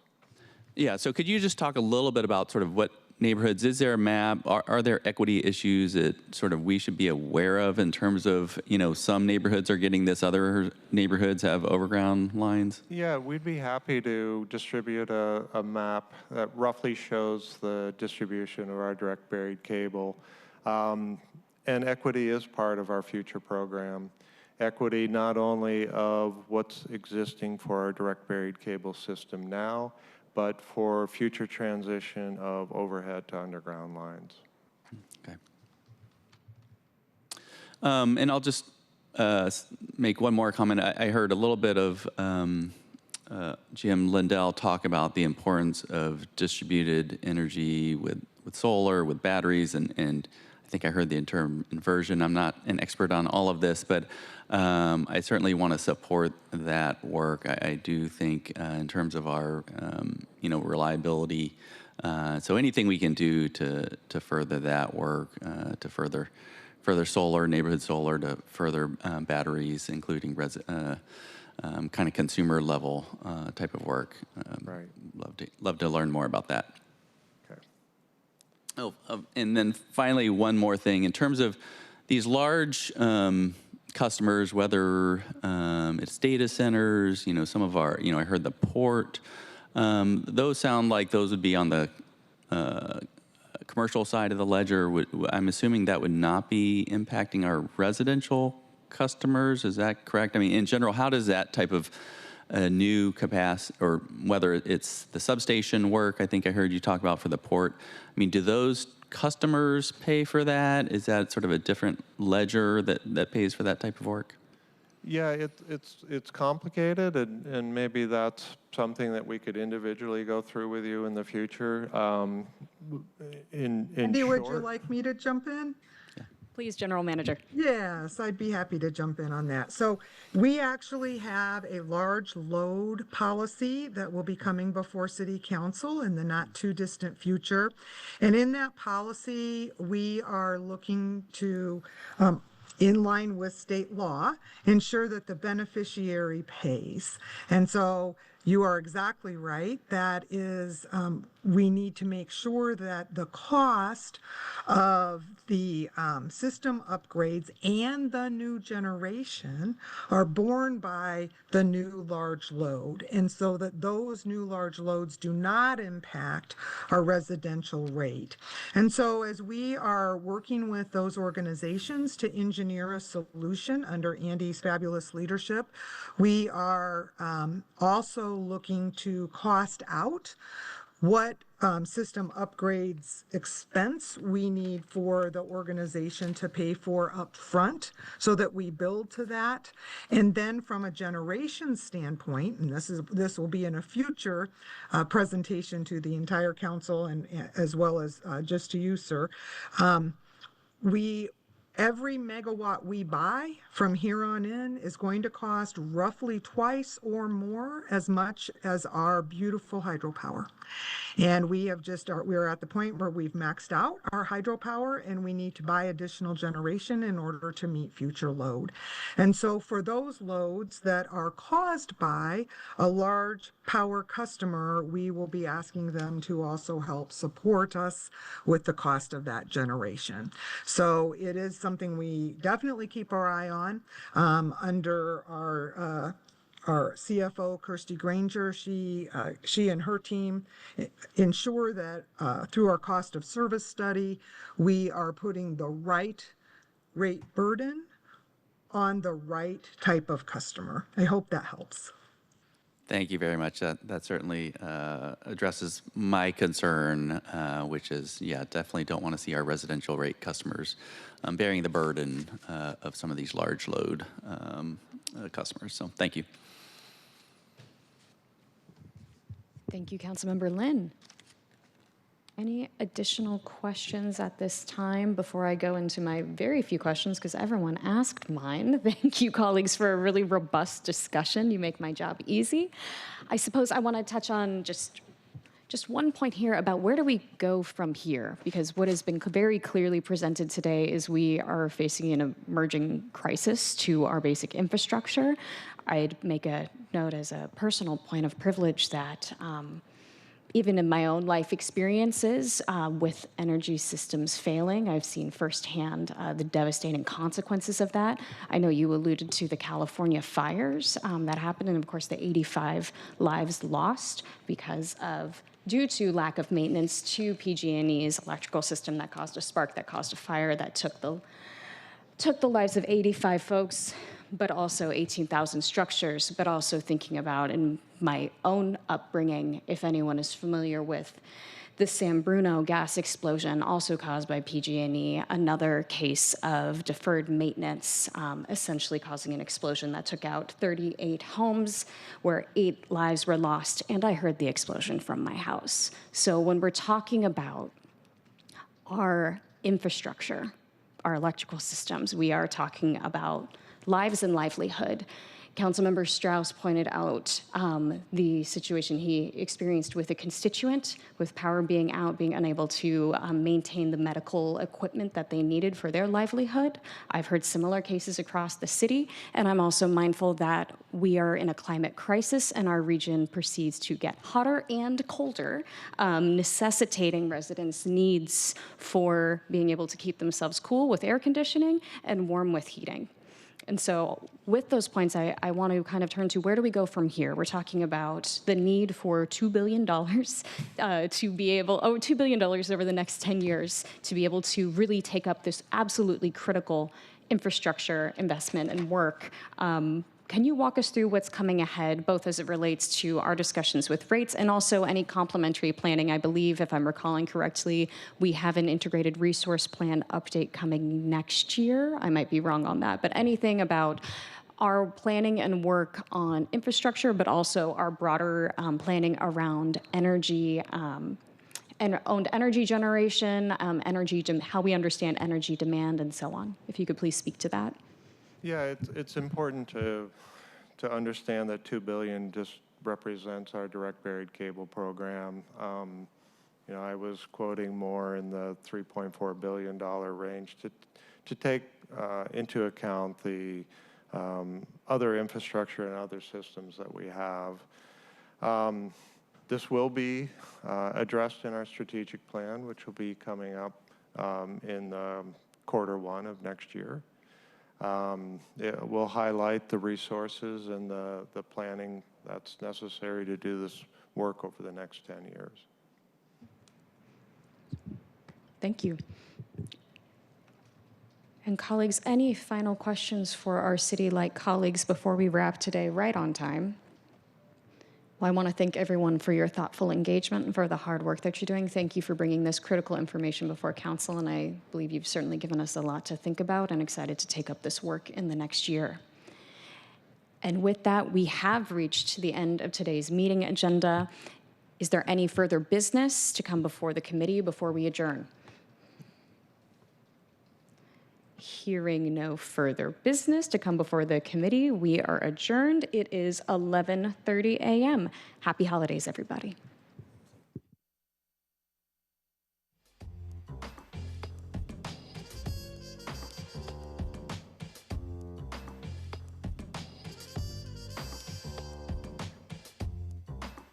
Yeah, so could you just talk a little bit about sort of what neighborhoods, is there a map? Are there equity issues that sort of we should be aware of in terms of, some neighborhoods are getting this, other neighborhoods have overground lines? Yeah, we'd be happy to distribute a map that roughly shows the distribution of our direct buried cable. And equity is part of our future program. Equity not only of what's existing for our direct buried cable system now, but for future transition of overhead to underground lines. Okay. And I'll just make one more comment. I heard a little bit of Jim Lindell talk about the importance of distributed energy with solar, with batteries, and I think I heard the term inversion. I'm not an expert on all of this, but I certainly want to support that work. I do think in terms of our, reliability. So anything we can do to further that work, to further solar, neighborhood solar, to further batteries, including kind of consumer level type of work. Right. Love to learn more about that. Okay. Oh, and then finally, one more thing. In terms of these large customers, whether it's data centers, some of our, I heard the port, those sound like those would be on the commercial side of the ledger. I'm assuming that would not be impacting our residential customers. Is that correct? I mean, in general, how does that type of new capacity, or whether it's the substation work, I think I heard you talk about for the port. I mean, do those customers pay for that? Is that sort of a different ledger that pays for that type of work? Yeah, it's complicated, and maybe that's something that we could individually go through with you in the future. Andy, would you like me to jump in? Please, General Manager. Yes, I'd be happy to jump in on that. So we actually have a large load policy that will be coming before City Council in the not too distant future. And in that policy, we are looking to, in line with state law, ensure that the beneficiary pays. And so you are exactly right. That is, we need to make sure that the cost of the system upgrades and the new generation are borne by the new large load, and so that those new large loads do not impact our residential rate. And so as we are working with those organizations to engineer a solution under Andy's fabulous leadership, we are also looking to cost out what system upgrades expense we need for the organization to pay for up front, so that we build to that. And then from a generation standpoint, and this will be in a future presentation to the entire council and as well as just to you, sir, every megawatt we buy from here on in is going to cost roughly twice or more as much as our beautiful hydropower. And we're at the point where we've maxed out our hydropower, and we need to buy additional generation in order to meet future load. And so for those loads that are caused by a large power customer, we will be asking them to also help support us with the cost of that generation. So it is something we definitely keep our eye on. Under our CFO, Kirsty Granger, she and her team ensure that through our cost of service study, we are putting the right rate burden on the right type of customer. I hope that helps. Thank you very much. That certainly addresses my concern, which is, yeah, definitely don't want to see our residential rate customers bearing the burden of some of these large load customers. So thank you. Thank you, Councilmember Lynn. Any additional questions at this time before I go into my very few questions, because everyone asked mine? Thank you, colleagues, for a really robust discussion. You make my job easy. I suppose I want to touch on just one point here about where do we go from here, because what has been very clearly presented today is we are facing an emerging crisis to our basic infrastructure. I'd make a note as a personal point of privilege that even in my own life experiences with energy systems failing, I've seen firsthand the devastating consequences of that. I know you alluded to the California fires that happened, and of course the 85 lives lost due to lack of maintenance to PG&E's electrical system that caused a spark, that caused a fire, that took the lives of 85 folks, but also 18,000 structures, but also thinking about in my own upbringing, if anyone is familiar with the San Bruno gas explosion, also caused by PG&E, another case of deferred maintenance, essentially causing an explosion that took out 38 homes, where 8 lives were lost, and I heard the explosion from my house. So when we're talking about our infrastructure, our electrical systems, we are talking about lives and livelihood. Councilmember Strauss pointed out the situation he experienced with a constituent, with power being out, being unable to maintain the medical equipment that they needed for their livelihood. I've heard similar cases across the city, and I'm also mindful that we are in a climate crisis and our region proceeds to get hotter and colder, necessitating residents' needs for being able to keep themselves cool with air conditioning and warm with heating. And so with those points, I want to kind of turn to where do we go from here? We're talking about the need for $2 billion to be able, $2 billion over the next 10 years to be able to really take up this absolutely critical infrastructure investment and work. Can you walk us through what's coming ahead, both as it relates to our discussions with rates and also any complementary planning? I believe, if I'm recalling correctly, we have an integrated resource plan update coming next year. I might be wrong on that, but anything about our planning and work on infrastructure, but also our broader planning around energy and owned energy generation, how we understand energy demand, and so on. If you could please speak to that. Yeah, it's important to understand that $2 billion just represents our direct buried cable program. I was quoting more in the $3.4 billion range to take into account the other infrastructure and other systems that we have. This will be addressed in our strategic plan, which will be coming up in Q1 of next year. It will highlight the resources and the planning that's necessary to do this work over the next 10 years. Thank you. And colleagues, any final questions for our City Light colleagues before we wrap today right on time? Well, I want to thank everyone for your thoughtful engagement and for the hard work that you're doing. Thank you for bringing this critical information before council, and I believe you've certainly given us a lot to think about, and excited to take up this work in the next year. And with that, we have reached the end of today's meeting agenda. Is there any further business to come before the committee before we adjourn? Hearing no further business to come before the committee, we are adjourned. It is 11:30 a.m. Happy holidays, everybody.